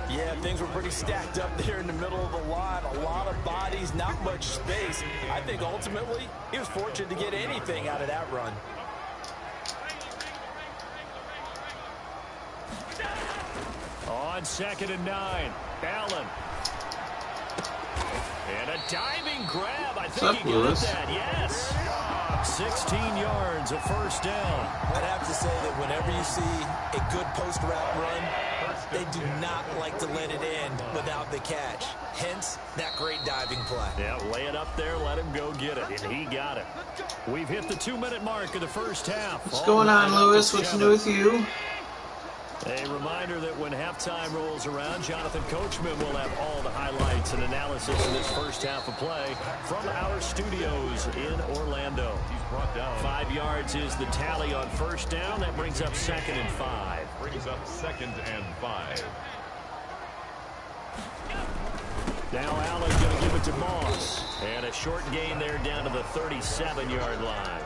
Yeah, things were pretty stacked up there in the middle of the line. A lot of bodies, not much space. I think ultimately he was fortunate to get anything out of that run. On 2nd and 9, Allen. And a diving grab. I think he got that. Yes. 16 yards, a first down. I'd have to say that whenever you see a good post route run, they do not like to let it end without the catch. Hence, that great diving play. Yeah, lay it up there, let him go get it, and he got it. We've hit the 2-minute mark of the first half. What's going on, Lewis? What's new with you? A reminder that when halftime rolls around, Jonathan Coachman will have all the highlights and analysis of this first half of play from our studios in Orlando. 5 yards is the tally on first down. That brings up 2nd and 5. Brings up 2nd and 5. Now Allen's going to give it to Moss. And a short gain there down to the 37-yard line.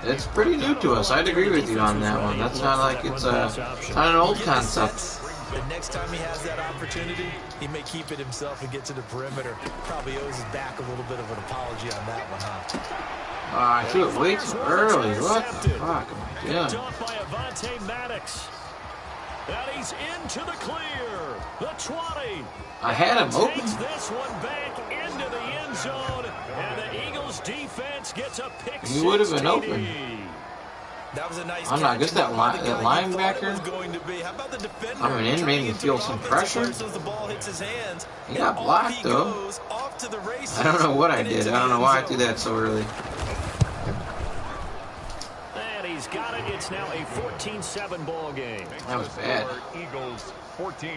It's pretty new to us. I'd agree with you on that one. That's not like it's not an old concept. The next time he has that opportunity, he may keep it himself and get to the perimeter. Probably owes his back a little bit of an apology on that one, huh? I threw it way too early. What the fuck am I doing? Dumped by Avonte Maddox. And he's into the clear. The 20. I had him open. Takes this one back into the end zone. And the Eagles defense gets a pick. He would have been open. That was a nice I'm not good. That linebacker coming in made me feel some pressure. He got blocked though. I don't know what I did. I don't know why I threw that so early. And he's got it. It's now a 14-7 ball game. That was bad. Eagles 14.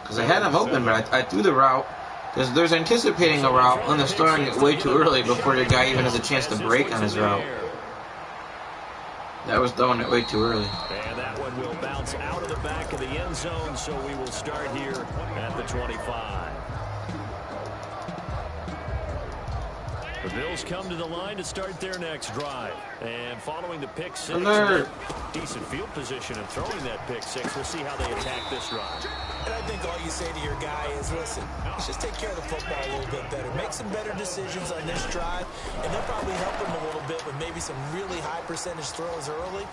Because I had him open, but I threw the route. Because there's anticipating a route, and they're throwing it way too early before the guy even has a chance to break on his route. That was throwing it way too early. And that one will bounce out of the back of the end zone, so we will start here at the 25. The Bills come to the line to start their next drive. And following the pick six, decent field position and throwing that pick six, we'll see how they attack this drive. And I think all you say to your guy is, listen, let's just take care of the football a little bit better. Make some better decisions on this drive, and they'll probably help him a little bit with maybe some really high percentage throws early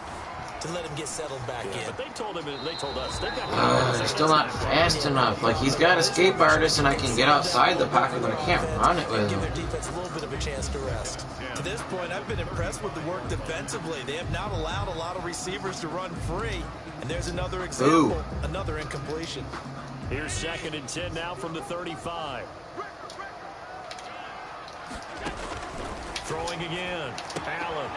to let him get settled back in. But they told us they've got still not fast enough. Like, he's got escape artists, and I can get outside the pocket, but I can't run it with him. Give their defense a little bit of a chance to rest. To this point, I've been impressed with the work defensively. They have not allowed a lot of receivers to run free. And there's another example, another incompletion. Here's 2nd and 10 now from the 35. Throwing again. Allen.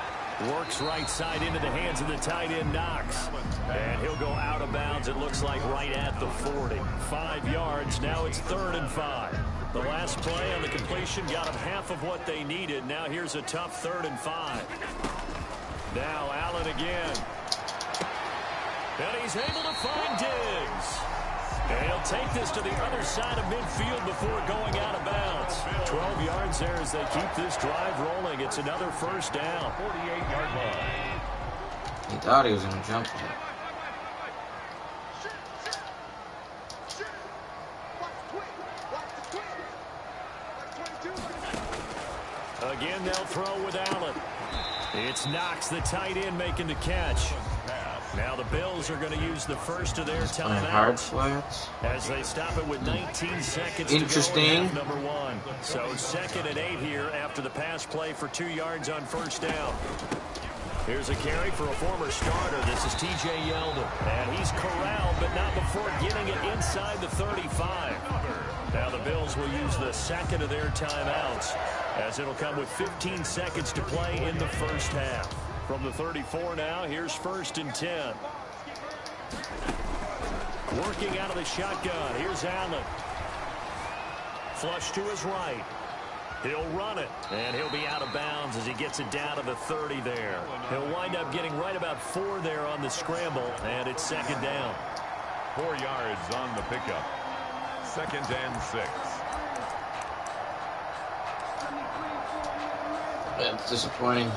Works right side into the hands of the tight end, Knox. And he'll go out of bounds, it looks like, right at the 40. 5 yards. Now it's 3rd and 5. The last play on the completion got them half of what they needed. Now here's a tough 3rd and 5. Now Allen again. And he's able to find Diggs. And he'll take this to the other side of midfield before going out of bounds. 12 yards there as they keep this drive rolling. It's another 1st down. 48-yard line. He thought he was going to jump it. Again, they'll throw with Allen. It's Knox, the tight end, making the catch. Now the Bills are going to use the first of their timeouts as they stop it with 19 seconds Interesting. to go in half number 1. So 2nd and 8 here after the pass play for 2 yards on 1st down. Here's a carry for a former starter. This is T.J. Yeldon. And he's corralled, but not before getting it inside the 35. Now the Bills will use the 2nd of their timeouts as it'll come with 15 seconds to play in the 1st half. From the 34 now, here's 1st and 10. Working out of the shotgun. Here's Allen. Flush to his right. He'll run it, and he'll be out of bounds as he gets it down to the 30 there. He'll wind up getting right about 4 there on the scramble, and it's 2nd down. 4 yards on the pickup. 2nd and 6. That's disappointing.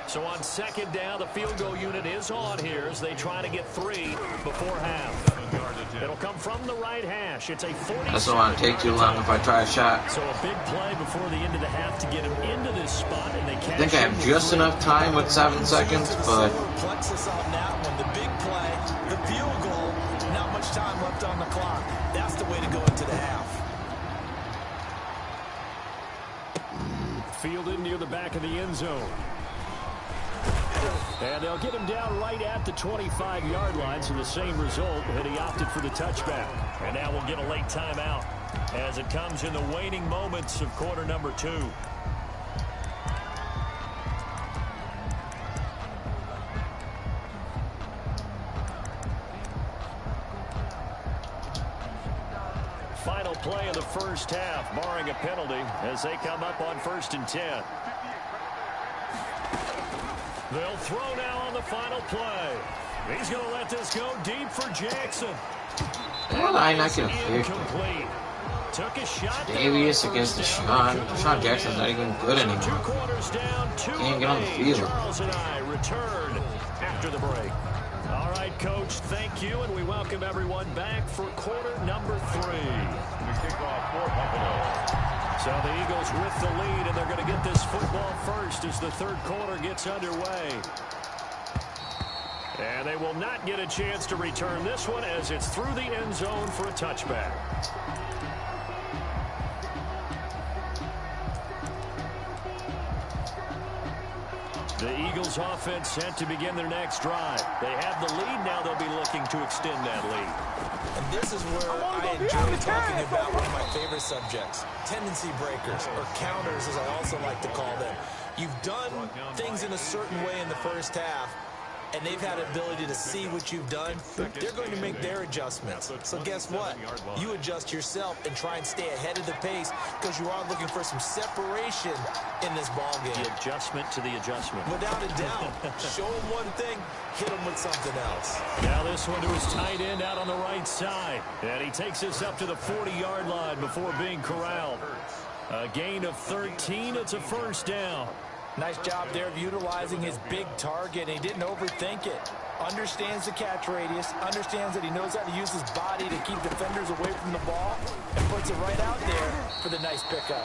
So on 2nd down, the field goal unit is on here as they try to get 3 before half. It'll come from the right hash. It's a 40. That's not want to take too long if I try a shot. So a big play before the end of the half to get him into this spot, and they catch. I think I have just enough time with 7 seconds, but Plexus on that one. The big play, the field goal, not much time left on the clock. That's the way to go into the half. Fielded near the back of the end zone. And they'll get him down right at the 25-yard line, so the same result, and he opted for the touchback. And now we'll get a late timeout as it comes in the waning moments of quarter number 2. Final play of the 1st half, barring a penalty, as they come up on 1st and 10. They'll throw now on the final play. He's going to let this go deep for Jackson. well, I'm not going to pick Incomplete. Took a shot. Davius against Deshaun. Deshaun Jackson's not even good anymore. 2 quarters down, 2 Can't get on the field. Charles and I return after the break. All right, Coach, thank you, and we welcome everyone back for quarter number 3. The kickoff for Buffalo. So the Eagles with the lead, and they're going to get this football first as the 3rd quarter gets underway. And they will not get a chance to return this one as it's through the end zone for a touchback. The Eagles offense set to begin their next drive. They have the lead. Now they'll be looking to extend that lead. And this is where I enjoy talking about one of my favorite subjects, tendency breakers, or counters as I also like to call them. You've done things in a certain way in the 1st half, and they've had the ability to see what you've done. They're going to make their adjustments. So guess what? You adjust yourself and try and stay ahead of the pace because you are looking for some separation in this ball game. The adjustment to the adjustment. Without a doubt. Show them one thing, hit them with something else. Now this one to his tight end out on the right side. And he takes this up to the 40-yard line before being corralled. A gain of 13. It's a 1st down. Nice job there of utilizing his big target. He didn't overthink it. Understands the catch radius. Understands that he knows how to use his body to keep defenders away from the ball. And puts it right out there for the nice pickup.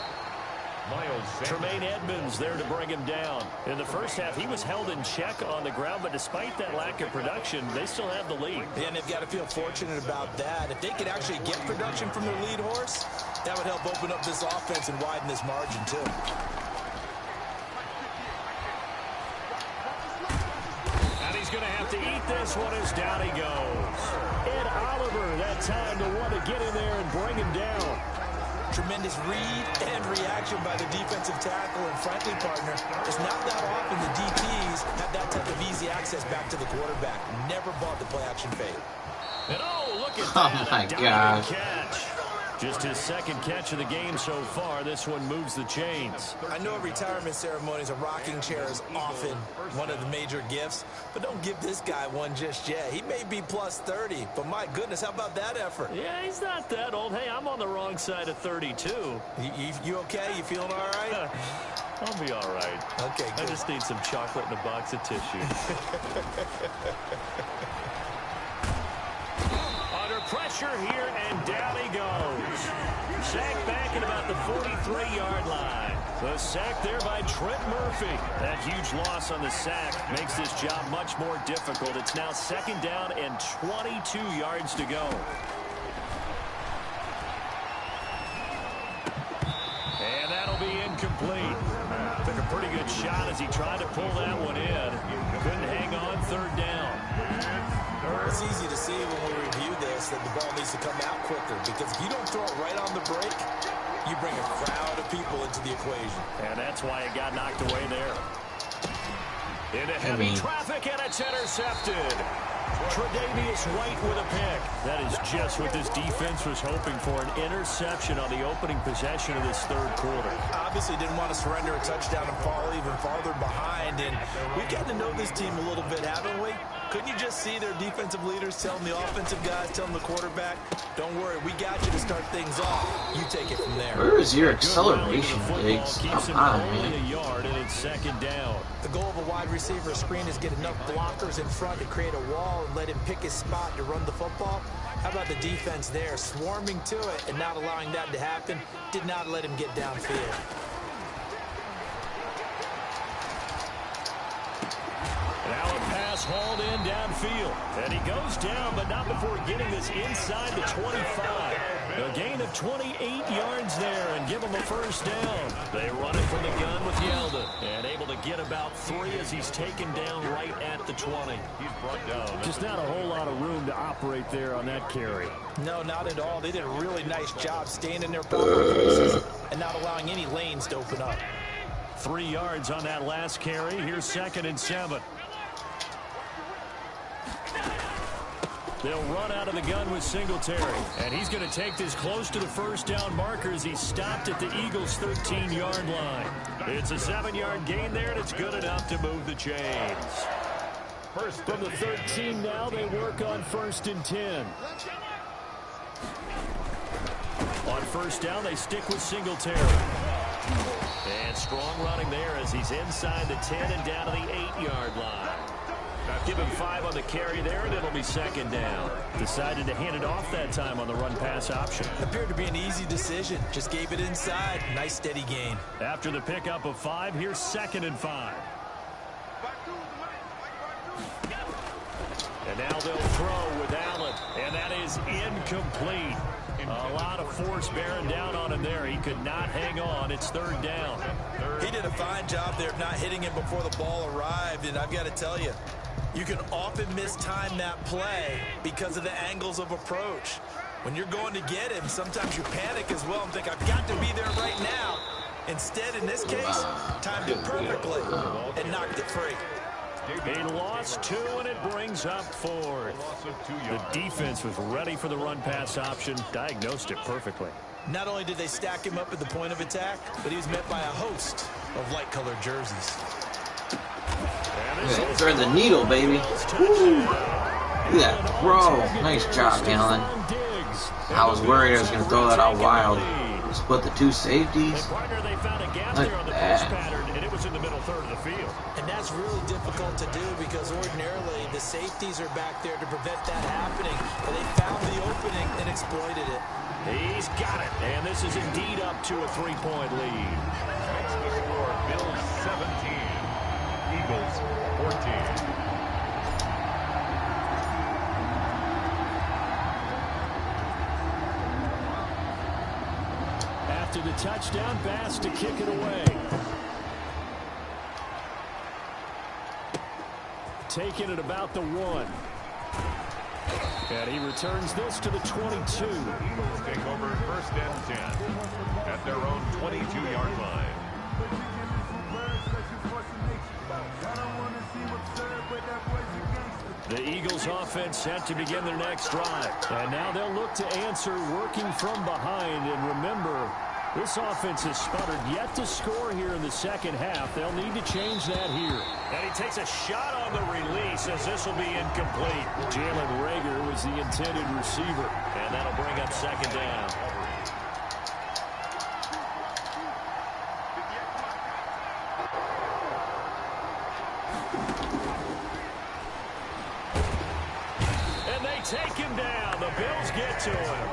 Tremaine Edmonds there to bring him down. In the 1st half, he was held in check on the ground, but despite that lack of production, they still have the lead. Yeah, and they've got to feel fortunate about that. If they could actually get production from their lead horse, that would help open up this offense and widen this margin, too. He's going to have to eat this one as down he goes. Ed Oliver, that time the one to get in there and bring him down. Tremendous read and reaction by the defensive tackle, and frankly, partner, it's not that often the DTs have that type of easy access back to the quarterback. Never bought the play-action fade. And look at Oh that. my gosh. Catch. Just his second catch of the game so far. This one moves the chains. I know at retirement ceremonies, a rocking chair is often one of the major gifts, but don't give this guy one just yet. He may be plus 30, but my goodness, how about that effort? Yeah, he's not that old. Hey, I'm on the wrong side of 32. You okay? You feeling all right? I'll be all right. Okay, good. I just need some chocolate and a box of tissue. Under pressure here, and down he goes. Sacked back at about the 43-yard line. The sack there by Trent Murphy. That huge loss on the sack makes this job much more difficult. It's now second down and 22 yards to go. And that'll be incomplete. Took a pretty good shot as he tried to pull that one in. Couldn't hang on third down. It's easy to see when we review this that the ball needs to come out quicker, because if you don't throw it right on the break, you bring a crowd of people into the equation. And that's why it got knocked away there. Into heavy traffic, and it's intercepted. Tre'Davious White with a pick. That is just what this defense was hoping for, an interception on the opening possession of this third quarter. Obviously didn't want to surrender a touchdown and fall even farther behind, and we've gotten to know this team a little bit, haven't we? Couldn't you just see their defensive leaders telling the offensive guys, telling the quarterback, don't worry, we got you to start things off. You take it from there. Where is your acceleration, Diggs? Come on, man. man. A yard, and it's second down. The goal of a wide receiver screen is get enough blockers in front to create a wall and let him pick his spot to run the football. How about the defense there, swarming to it and not allowing that to happen? Did not let him get downfield. Now a pass hauled in downfield. And he goes down, but not before getting this inside the 25. A gain of 28 yards there and give him a first down. They run it from the gun with Yeldon. And able to get about 3 as he's taken down right at the 20. He's brought down. Just not a whole lot of room to operate there on that carry. No, not at all. They did a really nice job staying in their proper places and not allowing any lanes to open up. 3 yards on that last carry. Here's 2nd and 7. They'll run out of the gun with Singletary. And he's going to take this close to the first down marker as he's stopped at the Eagles' 13-yard line. It's a 7-yard gain there, and it's good enough to move the chains. From the 13 now, they work on 1st and 10. On first down, they stick with Singletary. And strong running there as he's inside the 10 and down to the 8-yard line. Give him 5 on the carry there, and it'll be 2nd down. Decided to hand it off that time on the run-pass option. Appeared to be an easy decision. Just gave it inside. Nice, steady gain. After the pickup of 5, here's 2nd and 5. And now they'll throw with Allen, and that is incomplete. A lot of force bearing down on him there. He could not hang on. It's 3rd down. He did a fine job there of not hitting him before the ball arrived, and I've got to tell you, you can often mistime that play because of the angles of approach. When you're going to get him, sometimes you panic as well and think, I've got to be there right now. Instead, in this case, timed it perfectly and knocked it free. He lost 2, and it brings up 4th. The defense was ready for the run-pass option, diagnosed it perfectly. Not only did they stack him up at the point of attack, but he was met by a host of light-colored jerseys. Yeah, thread the needle, baby. Woo. Look at that throw. Nice job, Allen. I was worried I was going to throw that out wild. Split the 2 safeties. Look at that. In the middle third of the field. And that's really difficult to do because ordinarily the safeties are back there to prevent that happening. But they found the opening and exploited it. He's got it. And this is indeed up to a 3-point lead. Next to score, Bills 17, Eagles 14. After the touchdown, Bass to kick it away. Taking it about the 1. And he returns this to the 22. Eagles take over 1st and 10 at their own 22-yard line. The Eagles offense set to begin their next drive. And now they'll look to answer working from behind. And remember, this offense has sputtered yet to score here in the second half. They'll need to change that here. And he takes a shot on the release as this will be incomplete. Jalen Reagor was the intended receiver. And that'll bring up 2nd down. Take him down. The Bills get to him.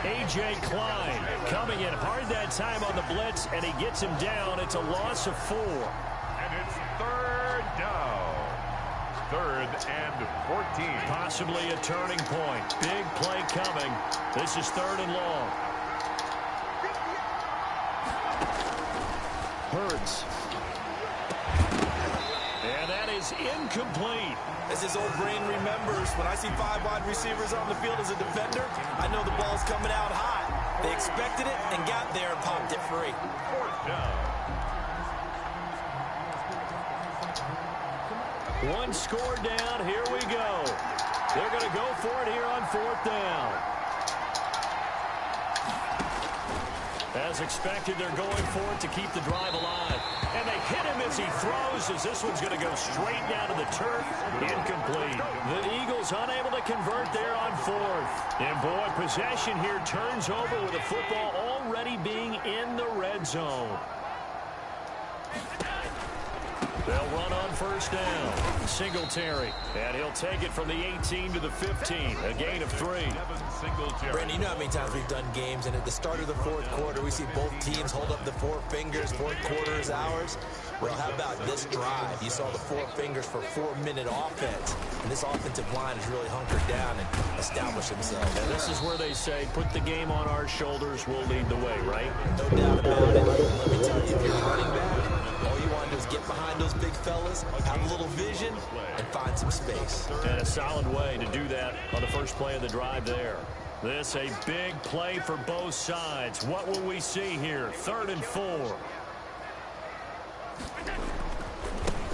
A.J. Klein coming in hard that time on the blitz, and he gets him down. It's a loss of 4. And it's 3rd down. 3rd and 14. Possibly a turning point. Big play coming. This is 3rd and long. Hurts. And that is incomplete. As his old brain remembers, when I see 5 wide receivers on the field as a defender, I know the ball's coming out hot. They expected it and got there and popped it free. 4th down. One score down. Here we go. They're going to go for it here on 4th down. As expected, they're going for it to keep the drive alive. And they hit him as he throws, as this one's going to go straight down to the turf. Incomplete. The Eagles unable to convert there on 4th. And boy, possession here turns over with the football already being in the red zone. They'll run on 1st down. Singletary. And he'll take it from the 18 to the 15. A gain of 3. Brandon, you know how many times we've done games, and at the start of the 4th quarter, we see both teams hold up the 4 fingers. 4th quarter is ours. Well, how about this drive? You saw the 4 fingers for 4-minute offense. And this offensive line has really hunkered down and established themselves. And this is where they say, put the game on our shoulders, we'll lead the way, right? No doubt about it. Let me tell you, if you're running back, all you want to do is get behind those big fellas, have a little vision, and find some space. And a solid way to do that on the first play of the drive there. This a big play for both sides. What will we see here? 3rd and 4.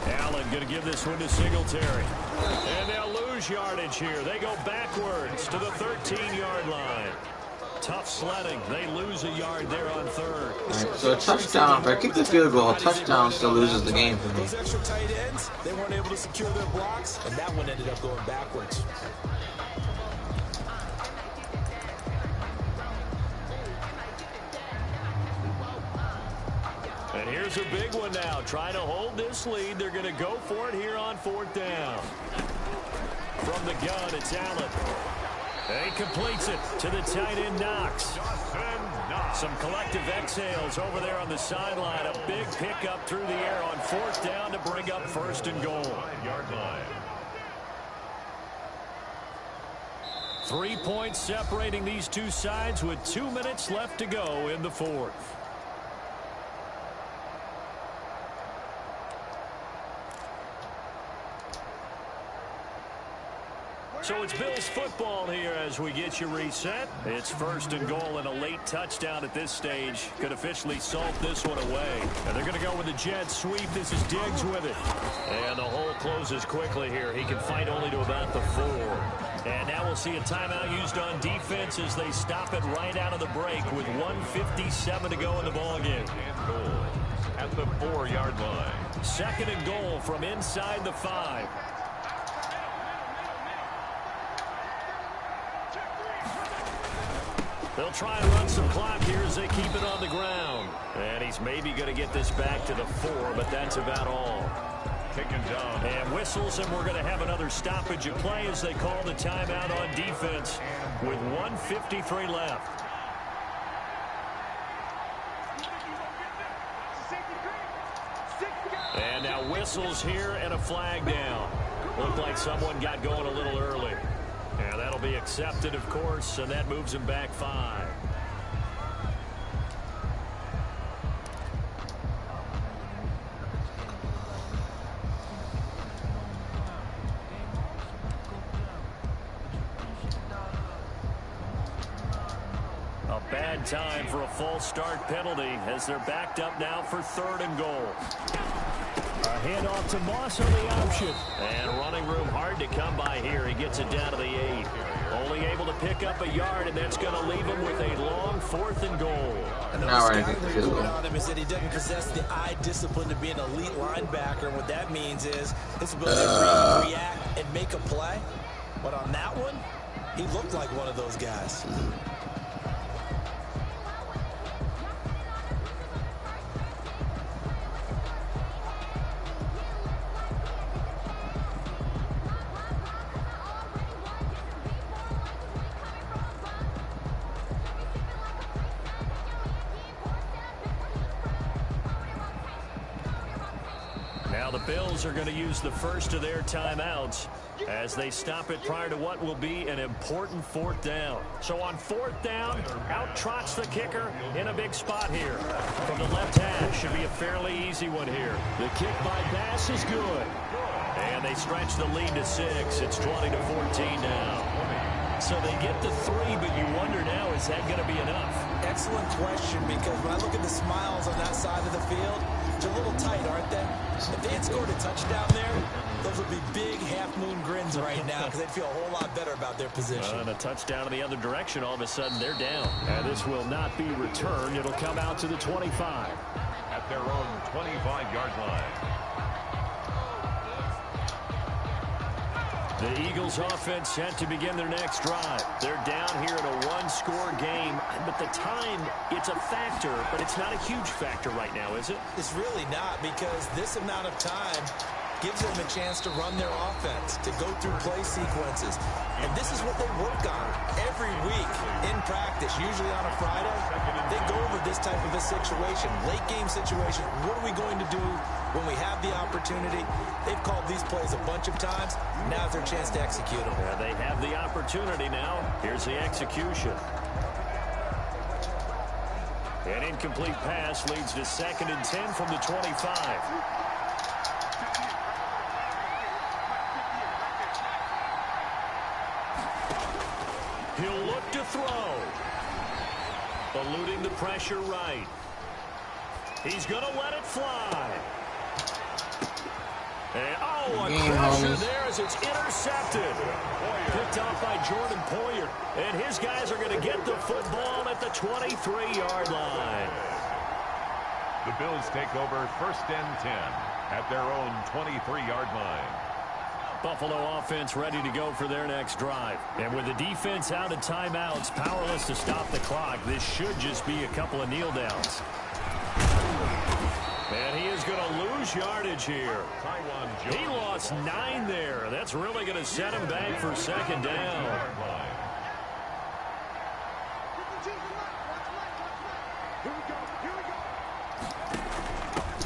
Allen going to give this one to Singletary. And they'll lose yardage here. They go backwards to the 13-yard line. Tough sledding. They lose a yard there on 3rd. Right, so a touchdown, if I kick the field goal, a touchdown still loses the game for me. Those extra tight ends, they weren't able to secure their blocks, and that one ended up going backwards. And here's a big one now. Trying to hold this lead. They're going to go for it here on 4th down. From the gun, it's Allen. And he completes it to the tight end, Knox. Some collective exhales over there on the sideline. A big pickup through the air on 4th down to bring up 1st and goal. 5-yard line. 3 points separating these two sides with 2 minutes left to go in the 4th. So it's Bills football here as we get you reset. It's 1st and goal, and a late touchdown at this stage could officially salt this one away. And they're going to go with the jet sweep. This is Diggs with it. And the hole closes quickly here. He can fight only to about the 4. And now we'll see a timeout used on defense as they stop it right out of the break with 1:57 to go in the ballgame. And goal at the 4-yard line. 2nd and goal from inside the 5. They'll try and run some clock here as they keep it on the ground. And he's maybe going to get this back to the 4, but that's about all. Taken down. And whistles, and we're going to have another stoppage of play as they call the timeout on defense with 1:53 left. And now whistles here and a flag down. Looked like someone got going a little early. And that'll be accepted, of course, and that moves him back 5. Bad time for a false start penalty as they're backed up now for 3rd and goal. A handoff to Moss on the option. And running room hard to come by here. He gets it down to the 8. Only able to pick up a yard, and that's going to leave him with a long 4th and goal. Now we're going to get the field goal. On him is that he doesn't possess the eye discipline to be an elite linebacker. And what that means is his ability to react and make a play. But on that one, he looked like one of those guys. Now the Bills are going to use the first of their timeouts as they stop it prior to what will be an important 4th down. So on 4th down, out trots the kicker in a big spot here. From the left hash, should be a fairly easy one here. The kick by Bass is good. And they stretch the lead to 6. It's 20-14 now. So they get to 3, but you wonder now, is that going to be enough? Excellent question, because when I look at the smiles on that side of the field, they're a little tight, aren't they? If they had scored a touchdown there, those would be big half-moon grins right now because they'd feel a whole lot better about their position. And a touchdown in the other direction, all of a sudden they're down. And this will not be returned. It'll come out to the 25. At their own 25-yard line. The Eagles offense set to begin their next drive. They're down here in a 1-score game, but the time, it's a factor, but it's not a huge factor right now, is it? It's really not, because this amount of time gives them a chance to run their offense, to go through play sequences. And this is what they work on every week in practice, usually on a Friday. They go over this type of a situation, late game situation. What are we going to do when we have the opportunity? They've called these plays a bunch of times. Now's their chance to execute them. Yeah, they have the opportunity now. Here's the execution. An incomplete pass leads to 2nd and 10 from the 25. He'll look to throw. Eluding the pressure right. He's going to let it fly. And, oh, a pressure there as it's intercepted. Picked off by Jordan Poyer. And his guys are going to get the football at the 23-yard line. The Bills take over 1st and 10 at their own 23-yard line. Buffalo offense ready to go for their next drive. And with the defense out of timeouts, powerless to stop the clock, this should just be a couple of kneel downs. And he is going to lose yardage here. He lost 9 there. That's really going to set him back for 2nd down.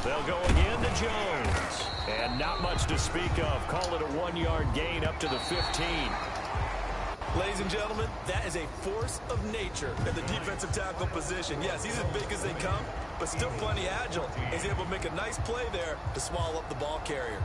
They'll go again to Jones. And not much to speak of. Call it a 1-yard gain up to the 15. Ladies and gentlemen, that is a force of nature in the defensive tackle position. Yes, he's as big as they come, but still plenty agile. He's able to make a nice play there to swallow up the ball carrier.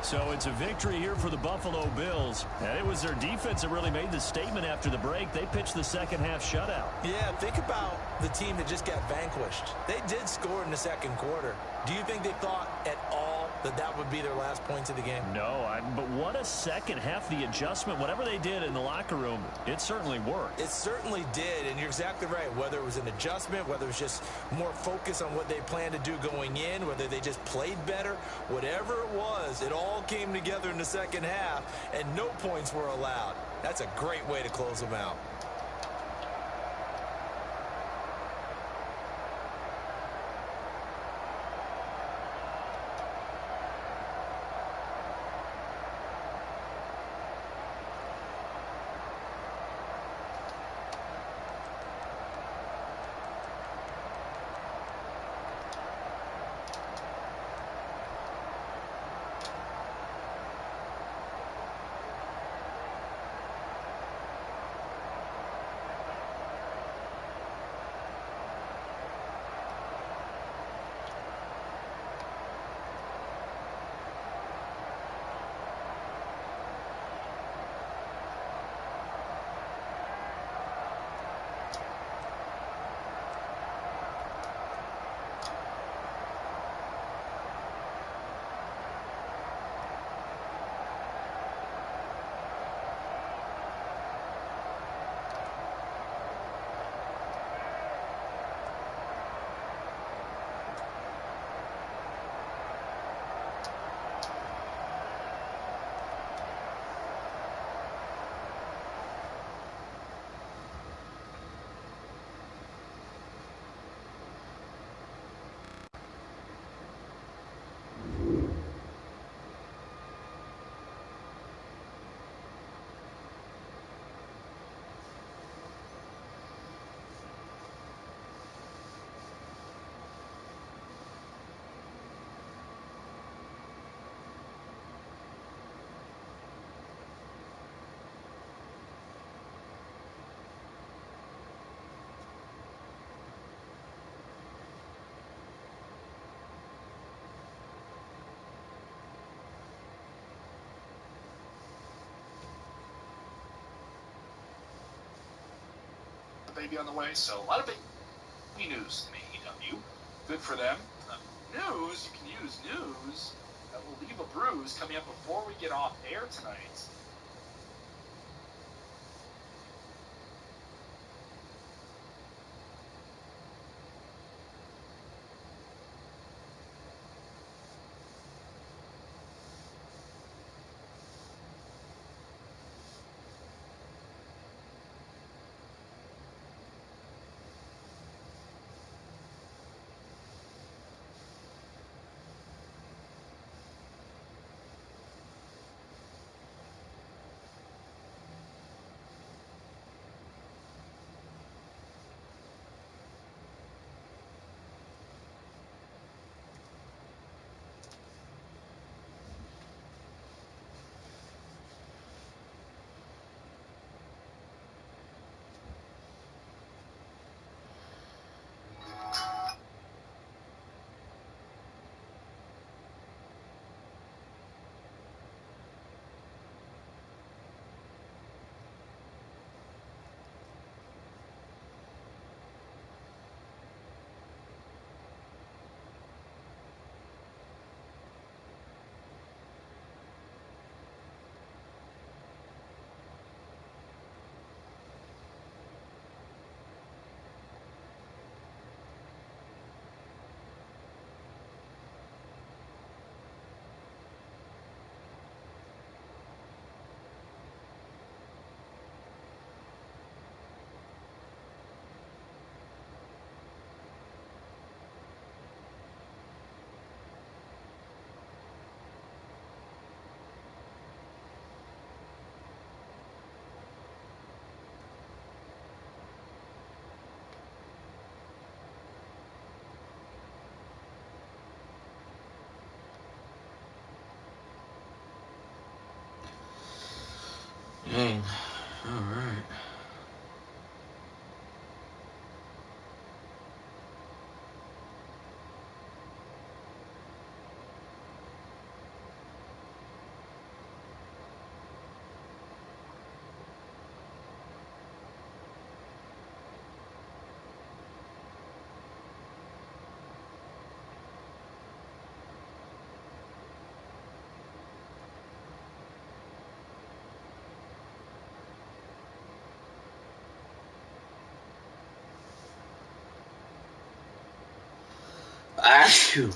So it's a victory here for the Buffalo Bills. And it was their defense that really made the statement after the break. They pitched the second half shutout. Yeah, think about the team that just got vanquished. They did score in the second quarter. Do you think they thought at all that that would be their last points of the game? No, but what a second half. The adjustment, whatever they did in the locker room, it certainly worked. It certainly did, and you're exactly right. Whether it was an adjustment, whether it was just more focus on what they planned to do going in, whether they just played better, whatever it was, it all came together in the second half, and no points were allowed. That's a great way to close them out. maybe on the way. So a lot of big news in AEW. Good for them. News, you can use news that will leave a bruise coming up before we get off air tonight. Dang. Alright. Achoo.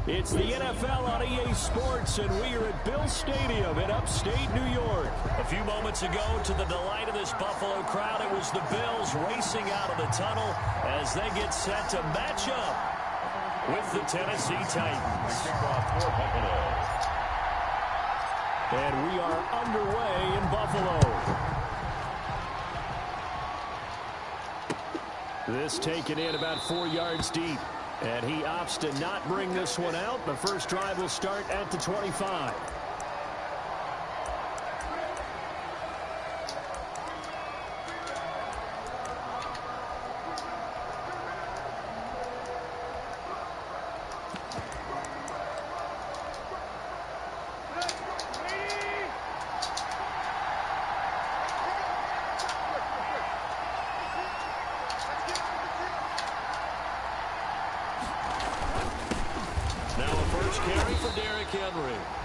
It's the NFL on EA Sports, and we are at Bill Stadium in upstate New York. A few moments ago, to the delight of this Buffalo crowd, it was the Bills racing out of the tunnel as they get set to match up with the Tennessee Titans. And we are underway in Buffalo. This taken in about 4 yards deep. And he opts to not bring this one out. The first drive will start at the 25.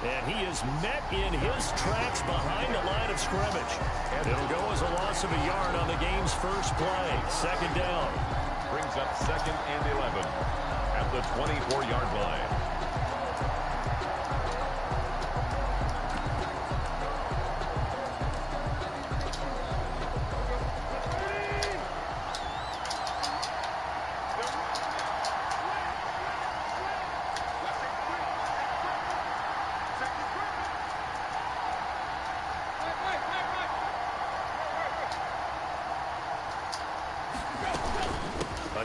And he is met in his tracks behind the line of scrimmage. It'll go as a loss of a yard on the game's first play. Second down. Brings up 2nd and 11 at the 24-yard line.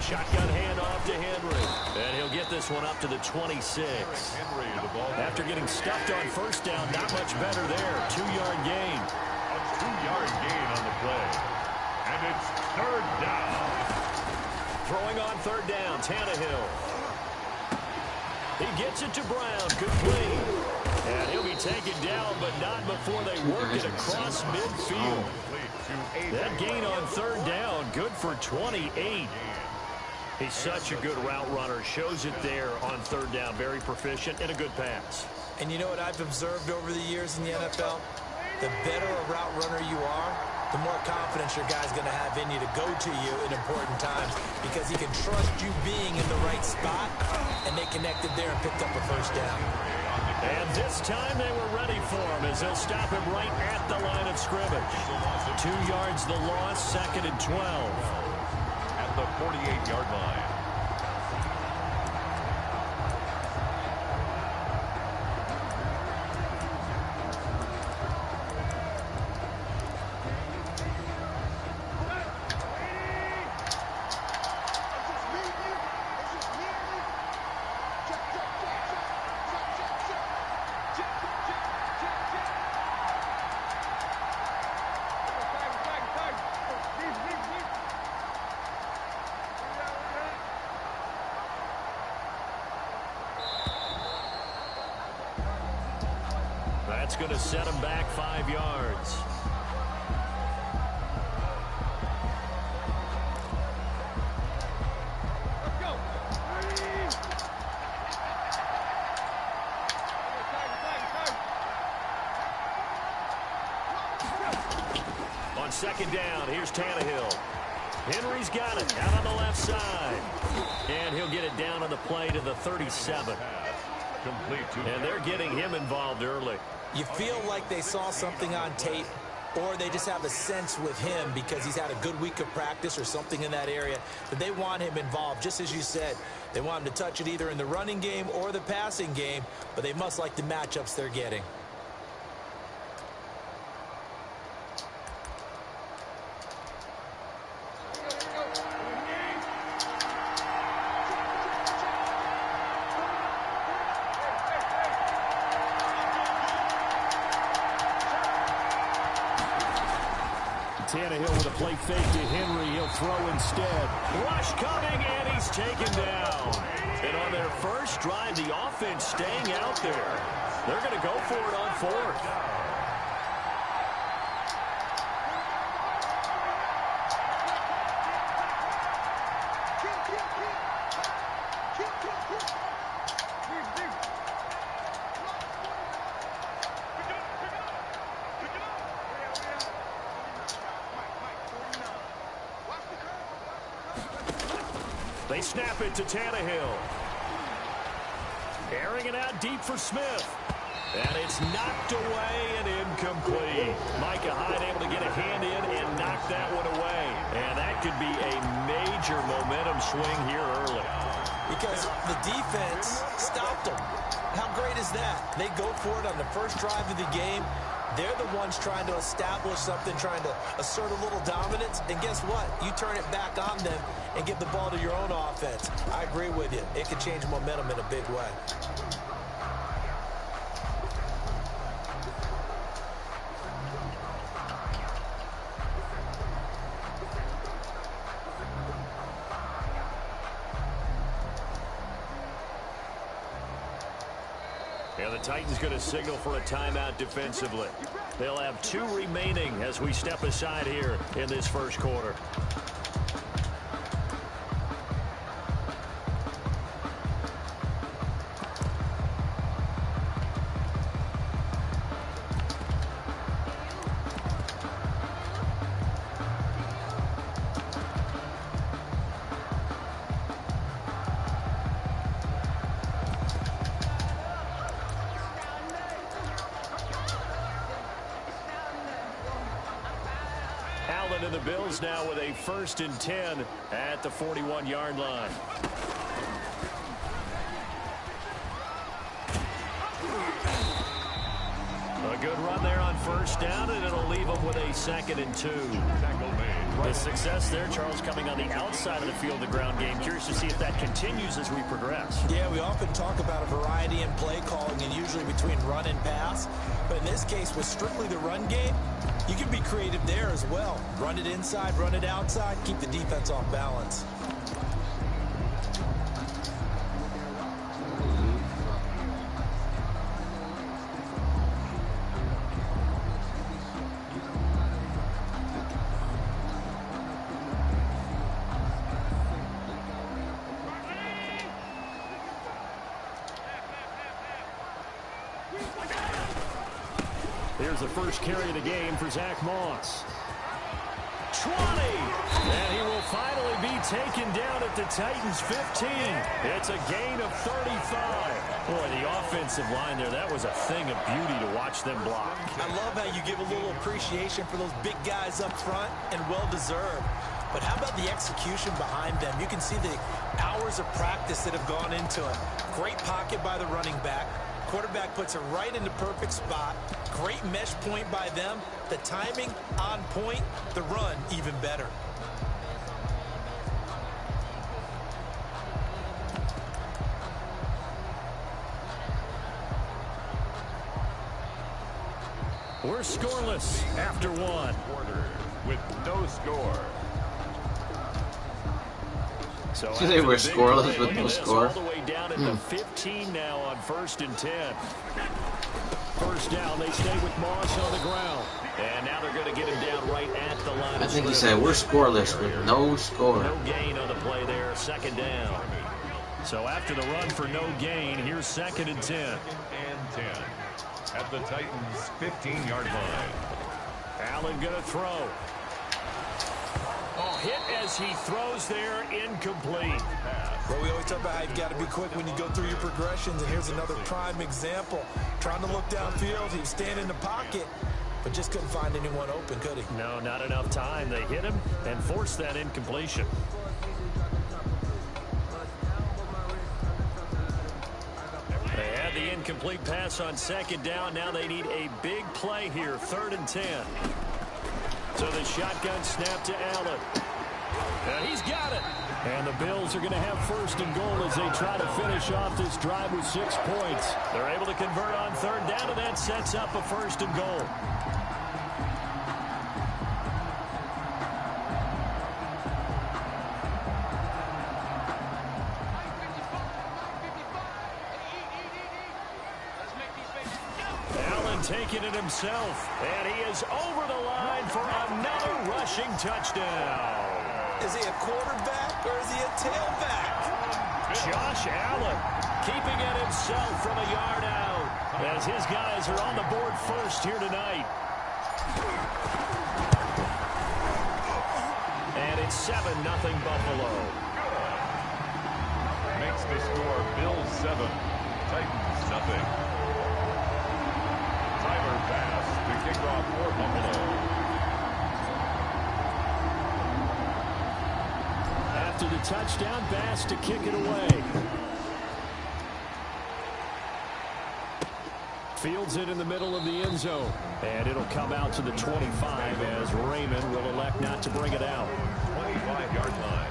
Shotgun handoff to Henry. And he'll get this one up to the 26. After getting stuffed on first down, not much better there. 2-yard gain. A 2-yard gain on the play. And it's 3rd down. Throwing on 3rd down, Tannehill. He gets it to Brown. Complete. And he'll be taken down, but not before they work it across midfield. That gain on 3rd down, good for 28. He's such a good route runner. Shows it there on 3rd down. Very proficient and a good pass. And you know what I've observed over the years in the NFL? The better a route runner you are, the more confidence your guy's going to have in you to go to you in important times because he can trust you being in the right spot, and they connected there and picked up a first down. And this time they were ready for him as they'll stop him right at the line of scrimmage. 2 yards the loss, 2nd and 12. At the 48-yard line. That's going to set him back 5 yards. On 2nd down, here's Tannehill. Henry's got it out on the left side. And he'll get it down on the play to the 37. And they're getting him involved early. You feel like they saw something on tape, or they just have a sense with him because he's had a good week of practice or something in that area that they want him involved. Just as you said, they want him to touch it either in the running game or the passing game, but they must like the matchups they're getting. Tannehill with a play fake to Henry. He'll throw instead. Rush coming, and he's taken down. And on their first drive, the offense staying out there. They're going to go for it on 4th. They snap it to Tannehill. Airing it out deep for Smith. And it's knocked away and incomplete. Micah Hyde able to get a hand in and knock that one away. And that could be a major momentum swing here early. Because the defense stopped them. How great is that? They go for it on the first drive of the game. They're the ones trying to establish something, trying to assert a little dominance. And guess what? You turn it back on them and give the ball to your own offense. I agree with you. It can change momentum in a big way. And the Titans going to signal for a timeout defensively. They'll have 2 remaining as we step aside here in this first quarter. Allen and the Bills now with a 1st and 10 at the 41-yard line. A good run there on 1st down, and it'll leave them with a 2nd and 2. The success there, Charles, coming on the outside of the field, the ground game. Curious to see if that continues as we progress. Yeah, we often talk about a variety in play calling and usually between run and pass. But in this case, with strictly the run game, you can be creative there as well. Run it inside, run it outside, keep the defense off balance. Here's the first carry of the game for Zach Moss. 20! And he will finally be taken down at the Titans' 15. It's a gain of 35. Boy, the offensive line there, that was a thing of beauty to watch them block. I love how you give a little appreciation for those big guys up front, and well-deserved. But how about the execution behind them? You can see the hours of practice that have gone into it. Great pocket by the running back. Quarterback puts it right in the perfect spot. Great mesh point by them. The timing on point. The run even better. We're scoreless after 1. Quarter with no score. So they were scoreless with no score. All the way down at the 15 now on 1st and 10. 1st down, they stay with Moss on the ground. And now they're going to get him down right at the line. I think he said we're scoreless with no score. No gain on the play there, 2nd down. So after the run for no gain, here's 2nd and 10. And 10 at the Titans' 15-yard line. Allen going to throw. Oh, hit as he throws there, incomplete. Well, we always talk about how you've got to be quick when you go through your progressions, and here's another prime example. Trying to look downfield, he was standing in the pocket, but just couldn't find anyone open, could he? No, not enough time. They hit him and forced that incompletion. They had the incomplete pass on 2nd down. Now they need a big play here, 3rd and 10. So the shotgun snap to Allen. And he's got it. And the Bills are going to have 1st and goal as they try to finish off this drive with 6 points. They're able to convert on 3rd down, and that sets up a 1st and goal. Allen taking it himself, and he is over the line for another rushing touchdown. Is he a quarterback or is he a tailback? Josh Allen keeping it himself from a yard out as his guys are on the board first here tonight. And it's 7-0 Buffalo. Makes the score Bills 7, Titans, nothing. Tyler Bass to kick off for Buffalo. After the touchdown, Bass to kick it away. Fields it in the middle of the end zone. And it'll come out to the 25 as Raymond will elect not to bring it out. 25-yard line.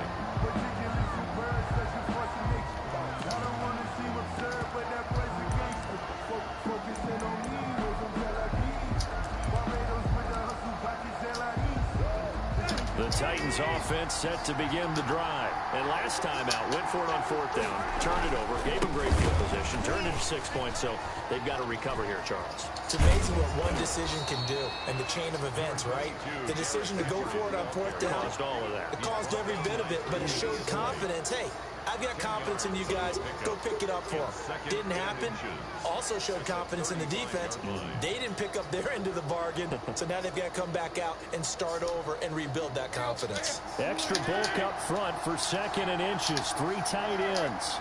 The Titans offense set to begin the drive. And last time out, went for it on 4th down, turned it over, gave them great field position, turned into 6 points, so they've got to recover here, Charles. It's amazing what one decision can do and the chain of events, right? The decision to go for it on 4th down. Caused all of that. It caused every bit of it, but it showed confidence. Hey, I've got confidence in you guys. Go pick it up for them. Didn't happen. Also showed confidence in the defense. They didn't pick up their end of the bargain, so now they've got to come back out and start over and rebuild that confidence. Extra bulk up front for 2nd and inches. 3 tight ends.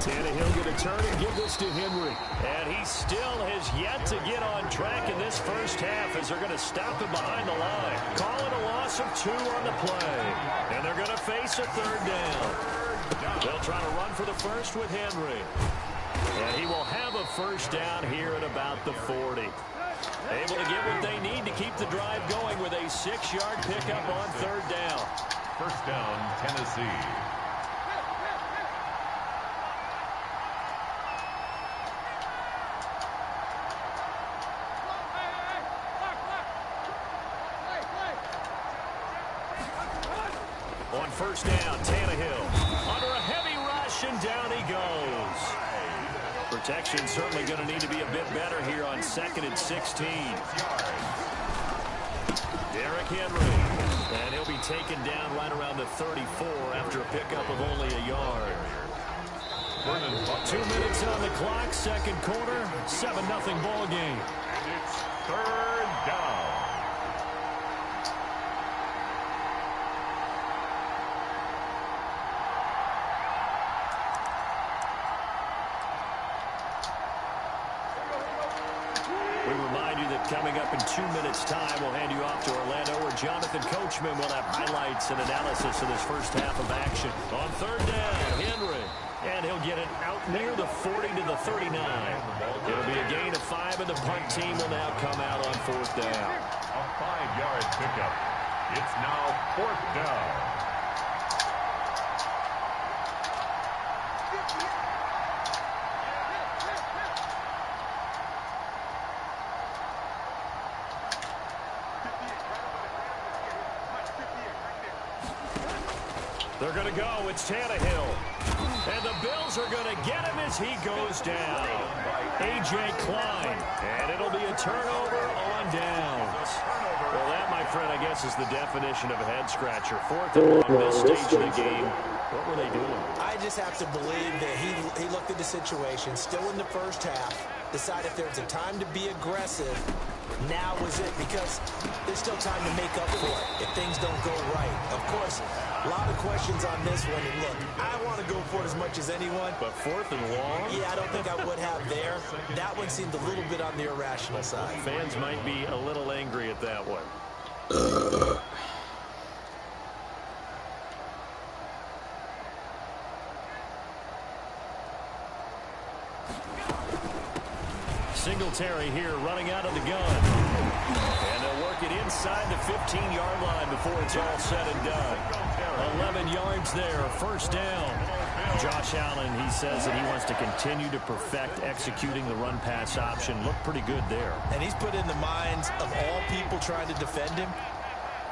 Tannehill going to turn and give this to Henry. And he still has yet to get on track in this first half as they're going to stop him behind the line. Calling a loss of 2 on the play. And they're going to face a 3rd down. They'll try to run for the first with Henry. And he will have a first down here at about the 40. Able to get what they need to keep the drive going with a 6-yard pickup on 3rd down. First down, Tennessee. On 1st down, Tannehill under a heavy rush, and down he goes. Protection certainly going to need to be a bit better here on 2nd and 16. Derrick Henry, and he'll be taken down right around the 34 after a pickup of only a yard. 2 minutes on the clock, 2nd quarter, 7-0 ball game. And it's 3rd down. Coming up in 2 minutes' time, we'll hand you off to Orlando, where Jonathan Coachman will have highlights and analysis of this first half of action. On 3rd down, Henry. And he'll get it out near the 40 to the 39. It'll be a gain of 5, and the punt team will now come out on 4th down. A 5-yard pickup. It's now 4th down. They're going to go. It's Tannehill. And the Bills are going to get him as he goes down. A.J. Klein. And it'll be a turnover on downs. Well, that, my friend, I guess is the definition of a head-scratcher. 4th and long this stage of the game. What were they doing? I just have to believe that he looked at the situation, still in the first half, decided if there's a time to be aggressive, now was it, because there's still time to make up for it if things don't go right. Of course, a lot of questions on this one. And look, I want to go for it as much as anyone. But 4th and long? Yeah, I don't think I would have there. That one seemed a little bit on the irrational side. Fans might be a little angry at that one. Singletary here running out of the gun. And they'll work it inside the 15-yard line before it's all said and done. 11 yards there, 1st down. Josh Allen, he says that he wants to continue to perfect executing the run-pass option. Looked pretty good there. And he's put in the minds of all people trying to defend him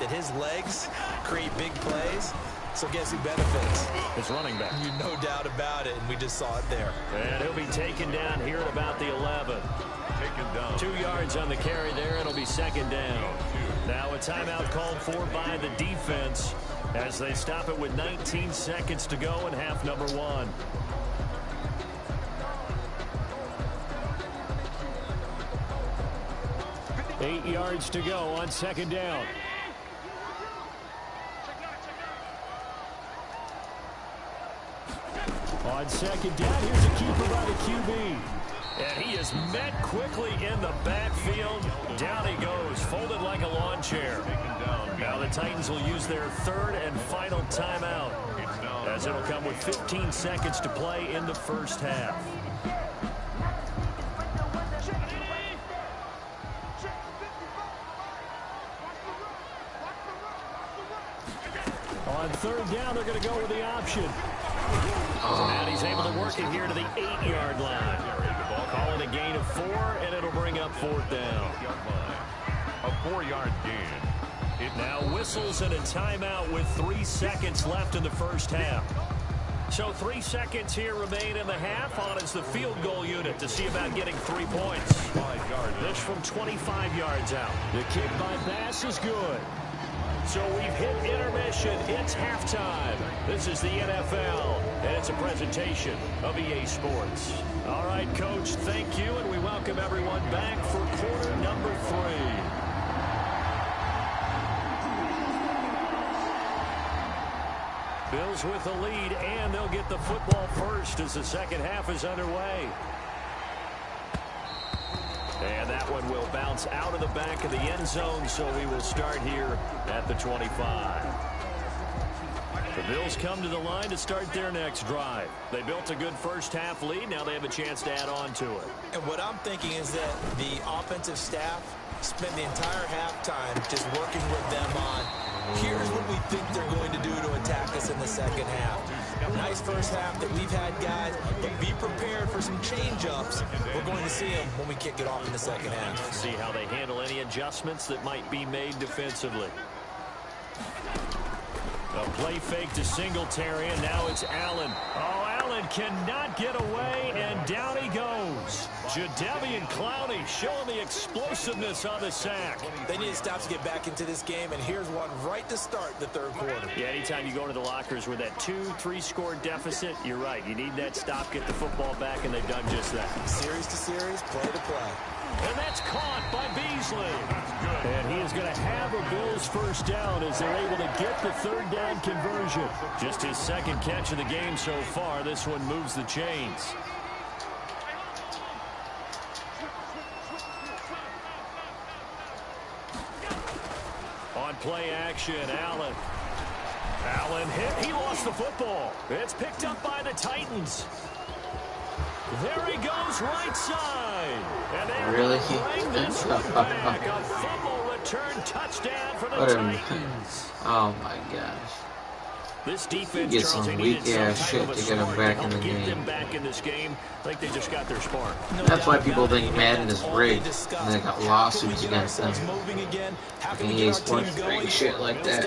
that his legs create big plays. So guess who benefits? It's running back. You no doubt about it, and we just saw it there. And he'll be taken down here at about the 11. Taken down. 2 yards on the carry there. It'll be 2nd down. Now a timeout called for by the defense as they stop it with 19 seconds to go in half number 1. Eight yards to go on 2nd down. On second down, here's a keeper by the QB. And he is met quickly in the backfield. Down he goes, folded like a lawn chair. Now the Titans will use their third and final timeout, as it'll come with 15 seconds to play in the first half. On third down, they're going to go with the option. And he's able to work it here to the 8-yard line. Call it a gain of 4, and it'll bring up fourth down. A 4-yard gain. It now whistles and a timeout with 3 seconds left in the first half. So 3 seconds here remain in the half on as the field goal unit to see about getting 3 points. This from 25 yards out. The kick by Bass is good. So we've hit intermission. It's halftime. This is the NFL, and it's a presentation of EA Sports. All right, Coach, thank you, and we welcome everyone back for quarter number 3. Bills with the lead, and they'll get the football first as the second half is underway. And that one will bounce out of the back of the end zone, so we will start here at the 25. The Bills come to the line to start their next drive. They built a good first half lead. Now they have a chance to add on to it. And what I'm thinking is that the offensive staff spent the entire halftime just working with them on, here's what we think they're going to do to attack us in the second half. Nice first half that we've had, guys, but be prepared for some change-ups. We're going to see them when we kick it off in the second half. See how they handle any adjustments that might be made defensively. A play fake to Singletary, and now it's Allen. Oh, Allen cannot get away, and down he goes. Jadeveon Clowney showing the explosiveness on the sack. They need to stop to get back into this game, and here's one right to start the third quarter. Yeah, anytime you go into the lockers with that 2-3 score deficit, you're right. You need that stop, get the football back, and they've done just that. Series to series, play to play. And that's caught by Beasley. And he is going to have a Bills first down as they're able to get the third down conversion. Just his second catch of the game so far. This one moves the chains. On play action, Allen. Allen hit. He lost the football. It's picked up by the Titans. There he goes, right side. And they really? bring this one back. A fumble return touchdown for the Titans. Oh my gosh. This defense, Get Charles, some weak ass shit to get them back in the game. Get them back in this game like they just got their spark. That's why people think Madden is rigged, and they got lawsuits against them. And EA Sports bring shit like that.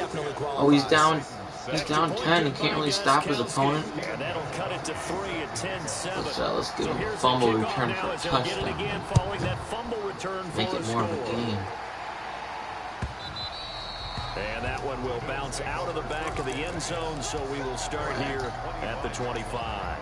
Oh, he's down 10 and can't really stop his opponent. And that'll cut it to 3 at 10-7. So let's give him a fumble return for a touchdown. Make it more of a game. And that one will bounce out of the back of the end zone, so we will start here at the 25.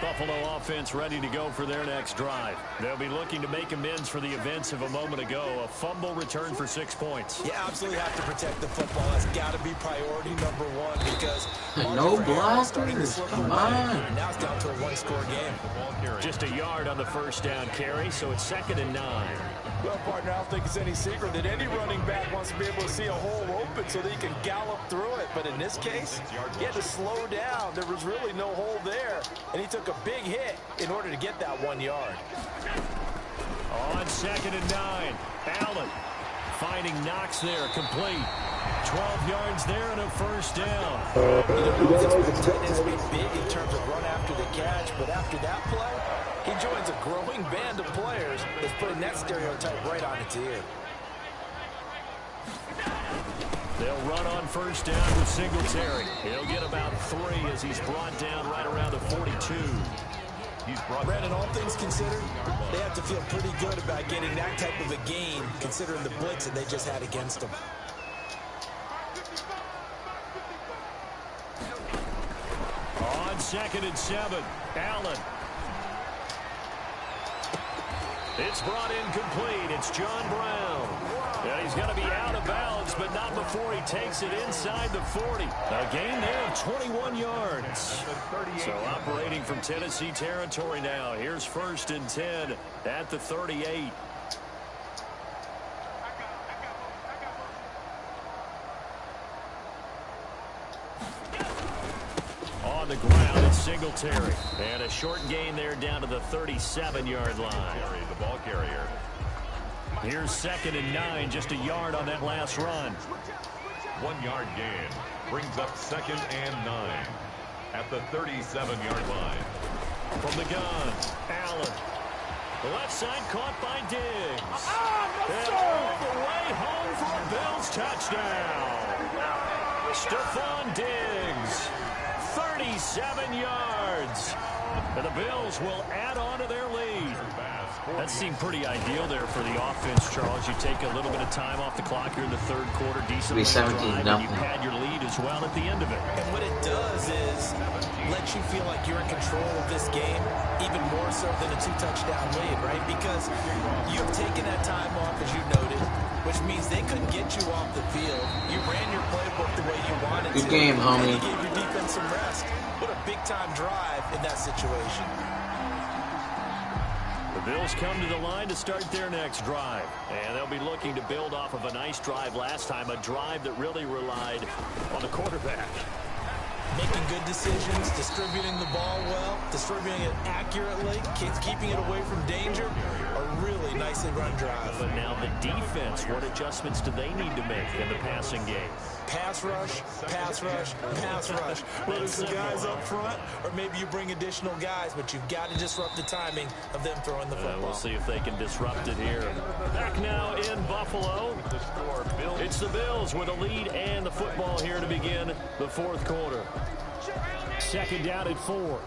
Buffalo offense ready to go for their next drive. They'll be looking to make amends for the events of a moment ago. A fumble return for 6 points. You absolutely have to protect the football. That's got to be priority number one because no blockers. Come on. Now it's down to a one-score game. Just a yard on the first down carry, so it's 2nd and 9. Well, partner, I don't think it's any secret that any running back wants to be able to see a hole open so that he can gallop through it. But in this case, he had to slow down. There was really no hole there, and he took a big hit in order to get that 1 yard. On 2nd and 9, Allen finding Knox there, complete. 12 yards there and a first down. You don't expect tight ends to be big in terms of run after the catch, but after that play, he joins a growing band of players that's putting that stereotype right on its ear. They'll run on first down with Singletary. He'll get about 3 as he's brought down right around the 42. Brandon, all things considered, they have to feel pretty good about getting that type of a gain considering the blitz that they just had against them. On 2nd and 7, Allen. It's brought in complete. It's John Brown. And he's going to be out of bounds, but not before he takes it inside the 40. A gain there of 21 yards. So operating from Tennessee territory now. Here's 1st and 10 at the 38. On the ground, it's Singletary. And a short gain there down to the 37-yard line. The ball carrier. Here's 2nd and 9, just a yard on that last run. 1 yard gain brings up 2nd and 9 at the 37-yard line. From the gun, Allen. The left side caught by Diggs. And all the way home for a Bills touchdown. Stephon Diggs, 37 yards. And the Bills will add on to their lead. That seemed pretty ideal there for the offense, Charles. You take a little bit of time off the clock here in the 3rd quarter, decent drive, and you pad your lead as well at the end of it. And what it does is let you feel like you're in control of this game, even more so than a 2-touchdown lead, right? Because you've taken that time off, as you noted, which means they couldn't get you off the field. You ran your playbook the way you wanted to. Good game, homie. And you gave your defense some rest. What a big-time drive in that situation. The Bills come to the line to start their next drive. And they'll be looking to build off of a nice drive last time, a drive that really relied on the quarterback. Making good decisions, distributing the ball well, distributing it accurately, keeping it away from danger. A really nicely run drive. But now the defense, what adjustments do they need to make in the passing game? Pass rush, pass rush, pass rush. Whether it's the guys up front or maybe you bring additional guys, but you've got to disrupt the timing of them throwing the football. We'll see if they can disrupt it here. Back now in Buffalo. It's the Bills with a lead and the football here to begin the 4th quarter. 2nd down at 4.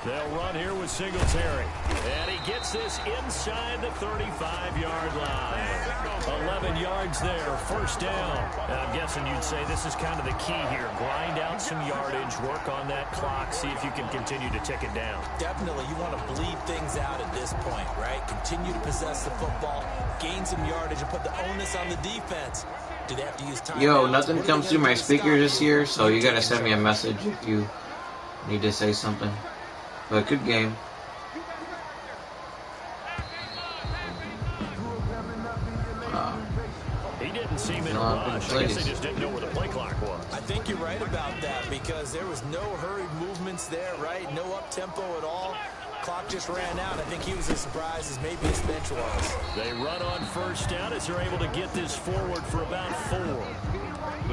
They'll run here with Singletary. And he gets this inside the 35-yard line. 11 yards there, 1st down. And I'm guessing you'd say this is kind of the key here. Grind out some yardage, work on that clock, see if you can continue to tick it down. Definitely, you want to bleed things out at this point, right? Continue to possess the football, gain some yardage, and put the onus on the defense. Do they have to use time? Yo, nothing comes through my speaker this year, so you gotta send me a message if you need to say something. But good game. He didn't seem in a rush. I guess they just didn't know where the play clock was. I think you're right about that because there was no hurried movements there, right? No up-tempo at all. Clock just ran out. I think he was as surprised as maybe his bench was. They run on 1st down as they're able to get this forward for about 4.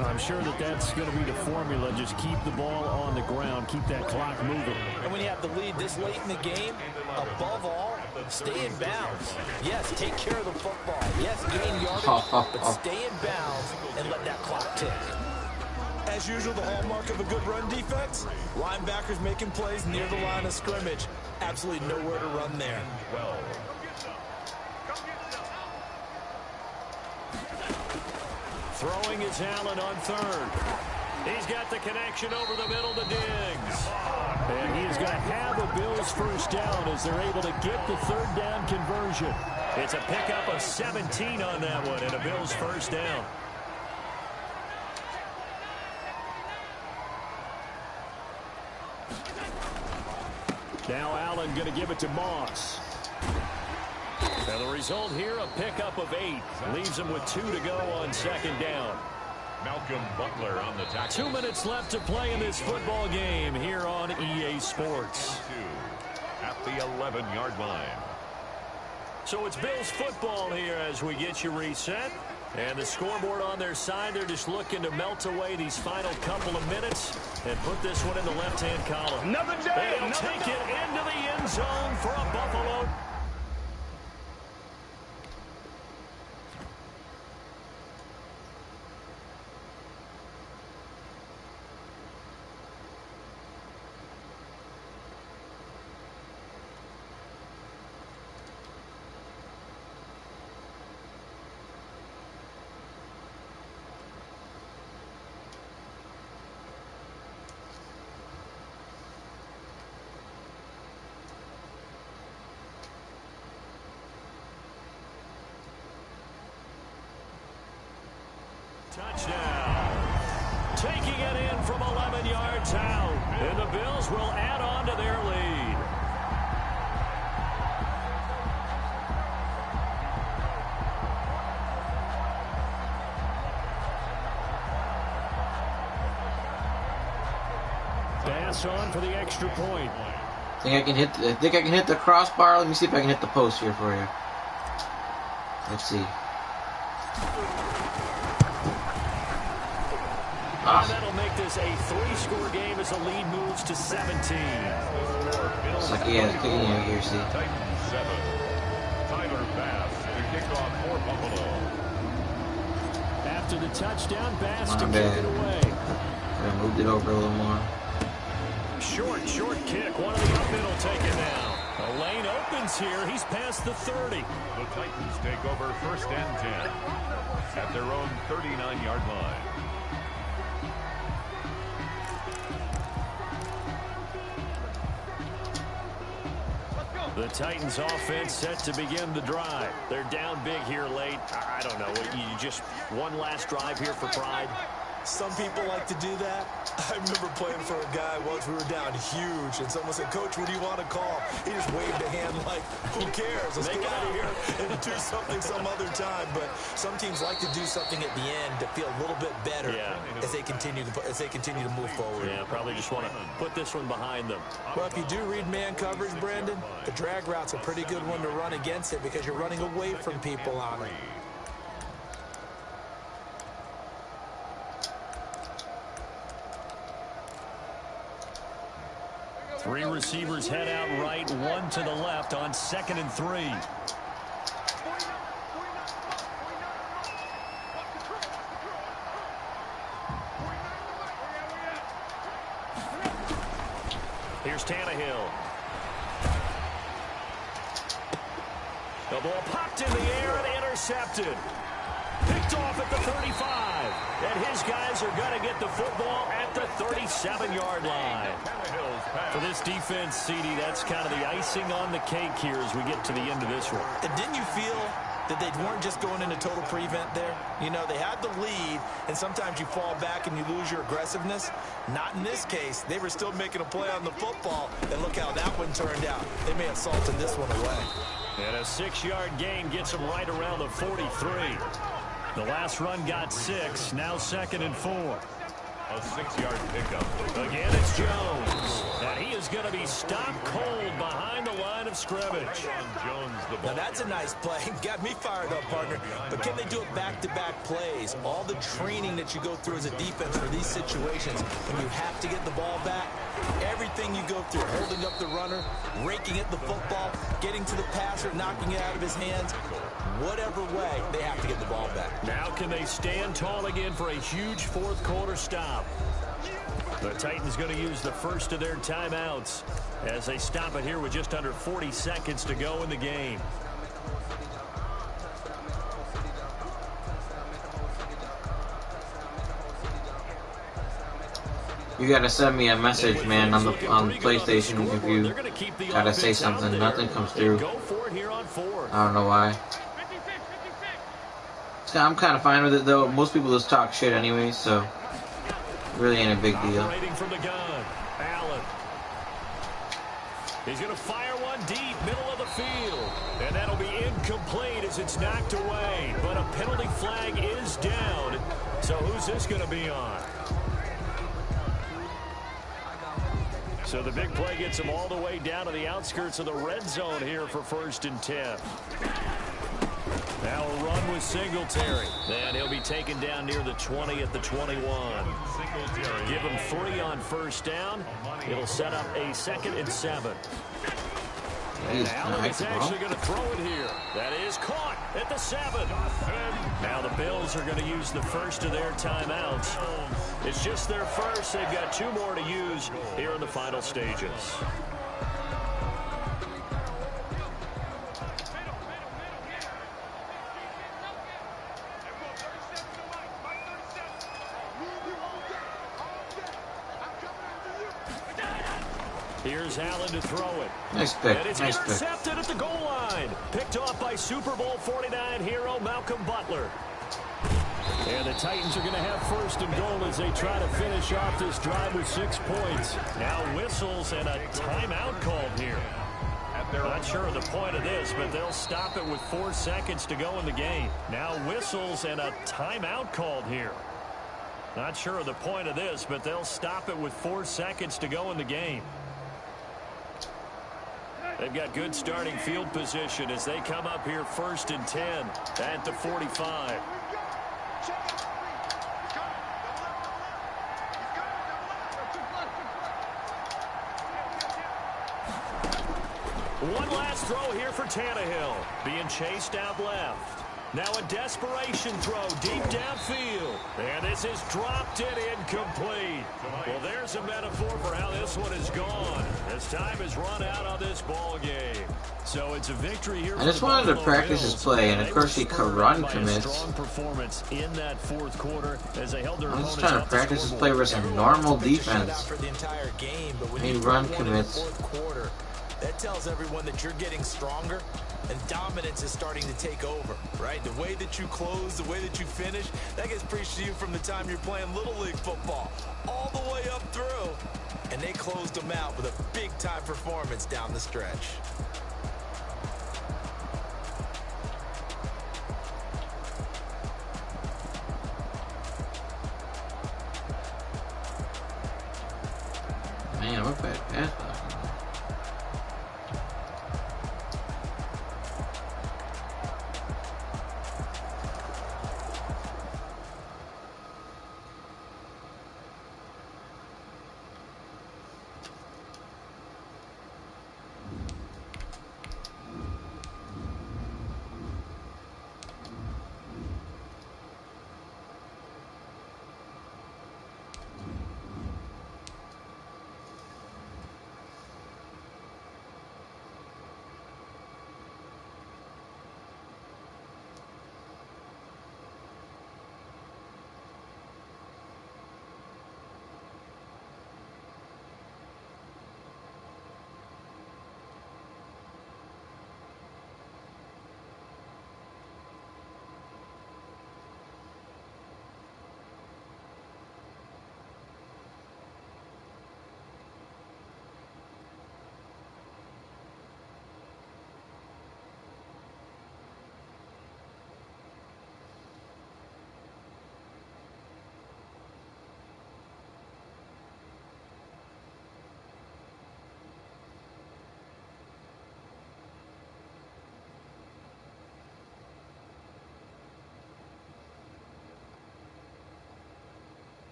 I'm sure that that's going to be the formula. Just keep the ball on the ground. Keep that clock moving. And when you have the lead this late in the game, above all, stay in bounds. Yes, take care of the football. Yes, gain yardage, but stay in bounds and let that clock tick. As usual, the hallmark of a good run defense, linebackers making plays near the line of scrimmage. Absolutely nowhere to run there. Throwing is Allen on 3rd. He's got the connection over the middle to Diggs. And he is going to have a Bills 1st down as they're able to get the 3rd down conversion. It's a pickup of 17 on that one and a Bills 1st down. Now Allen going to give it to Moss. And the result here, a pickup of 8. Leaves him with 2 to go on 2nd down. Malcolm Butler on the tackle. 2 minutes left to play in this football game here on EA Sports. At the 11-yard line. So it's Bills football here as we get you reset. And the scoreboard on their side, they're just looking to melt away these final couple of minutes and put this one in the left-hand column. Another day, they'll take it into the end zone for a Buffalo. Touchdown. Taking it in from 11 yards out. And the Bills will add on to their lead. Pass on for the extra point. I think I can hit the crossbar. Let me see if I can hit the post here for you. Let's see. That'll make this a 3-score game as the lead moves to 17. It's like he has kicking out here, see. Titans 7. Tyler Bass to kick off for Buffalo. After the touchdown, Bass to My kick bad. it away. I moved it over a little more. Short kick. One of the up middle taken down. The lane opens here. He's past the 30. The Titans take over 1st and 10 at their own 39-yard line. The Titans offense set to begin the drive. They're down big here late. I don't know. You just one last drive here for pride? Some people like to do that. I remember playing for a guy once. We were down huge, and someone said, "Coach, what do you want to call?" He just waved a hand like, "Who cares? Let's get out of here and do something some other time." But some teams like to do something at the end to feel a little bit better as they continue to move forward. Yeah, probably just want to put this one behind them. Well, if you do read man coverage, Brandon, the drag route's a pretty good one to run against it because you're running away from people on it. Three receivers head out right, one to the left on 2nd and 3. Here's Tannehill. The ball popped in the air and intercepted. Picked off at the 35. And his guys are going to get the football at the 37-yard line. For this defense, CD, that's kind of the icing on the cake here as we get to the end of this one. And didn't you feel that they weren't just going into total prevent there? You know, they had the lead, and sometimes you fall back and you lose your aggressiveness. Not in this case. They were still making a play on the football, and look how that one turned out. They may have salted this one away. And a 6-yard gain gets them right around the 43. The last run got 6, now 2nd and 4. A 6-yard pickup. Again, it's Jones. And he is going to be stopped cold behind the line of scrimmage. Now, that's a nice play. Got me fired up, partner. But can they do it back-to-back plays? All the training that you go through as a defense for these situations, when you have to get the ball back, everything you go through, holding up the runner, raking at the football, getting to the passer, knocking it out of his hands, whatever way, they have to get the ball back. Now can they stand tall again for a huge 4th quarter stop? The Titans going to use the first of their timeouts as they stop it here with just under 40 seconds to go in the game. You gotta send me a message, man, on PlayStation if you gotta say something. Nothing comes through. I don't know why. I'm kind of fine with it, though. Most people just talk shit anyway, so it really ain't a big deal. Operating from the gun, Allen. He's going to fire one deep, middle of the field. And that'll be incomplete as it's knocked away. But a penalty flag is down. So who's this going to be on? So the big play gets him all the way down to the outskirts of the red zone here for 1st and 10. Now a run with Singletary. And he'll be taken down near the 20 at the 21. Give him 3 on 1st down. It'll set up a 2nd and 7. And Allen is actually going to throw it here. That is caught at the 7. Now the Bills are going to use the first of their timeouts. It's just their first. They've got 2 more to use here in the final stages. Here's Allen to throw it. Nice pick. And it's intercepted at the goal line. Picked off by Super Bowl 49 hero Malcolm Butler. And the Titans are going to have first and goal as they try to finish off this drive with 6 points. Now whistles and a timeout called here. Not sure of the point of this, but they'll stop it with 4 seconds to go in the game. Now whistles and a timeout called here. Not sure of the point of this, but they'll stop it with 4 seconds to go in the game. They've got good starting field position as they come up here first and 10 at the 45. One last throw here for Tannehill. Being chased out left. Now a desperation throw deep downfield. And this is dropped and incomplete. Well, there's a metaphor for how this one is gone. As time has run out on this ball game. So it's a victory here. I just wanted to practice his play, and of course he could run commits. Strong performance in that fourth quarter as they held their I'm just trying to practice his play versus a normal defense. I mean, run commits. That tells everyone that you're getting stronger and dominance is starting to take over, right? The way that you close, the way that you finish, that gets preached to you from the time you're playing Little League football all the way up through. And they closed them out with a big-time performance down the stretch. Man, what bad pass block.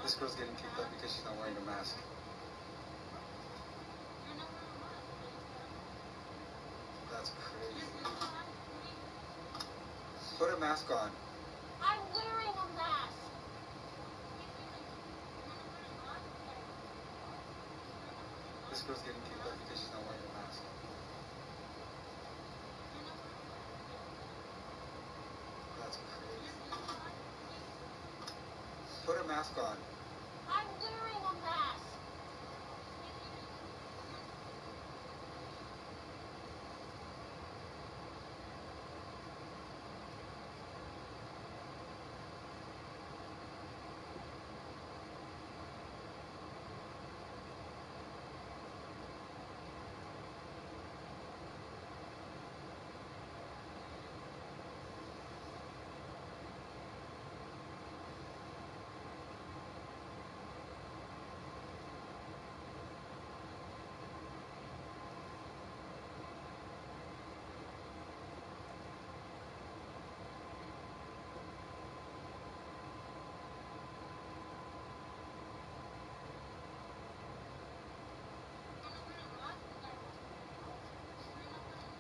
This girl's getting kicked out because she's not wearing a mask. Put a mask on. I'm wearing a mask. This girl's getting kicked out because she's not wearing a mask. That's crazy. Put a mask on. I'm wearing a mask.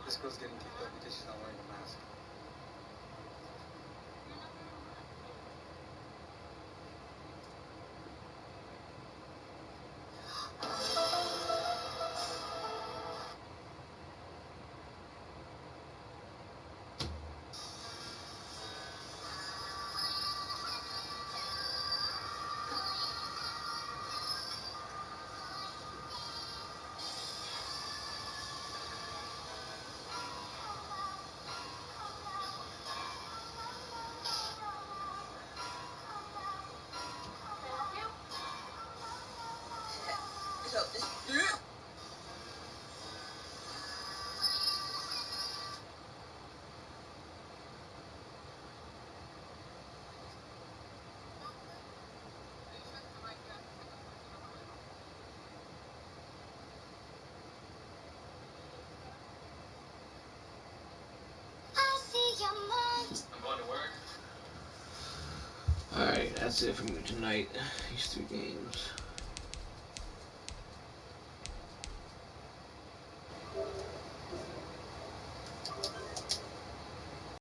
This girl's getting kicked out because she's not wearing a mask. I'm going to work. Alright, that's it for me tonight. These 3 games.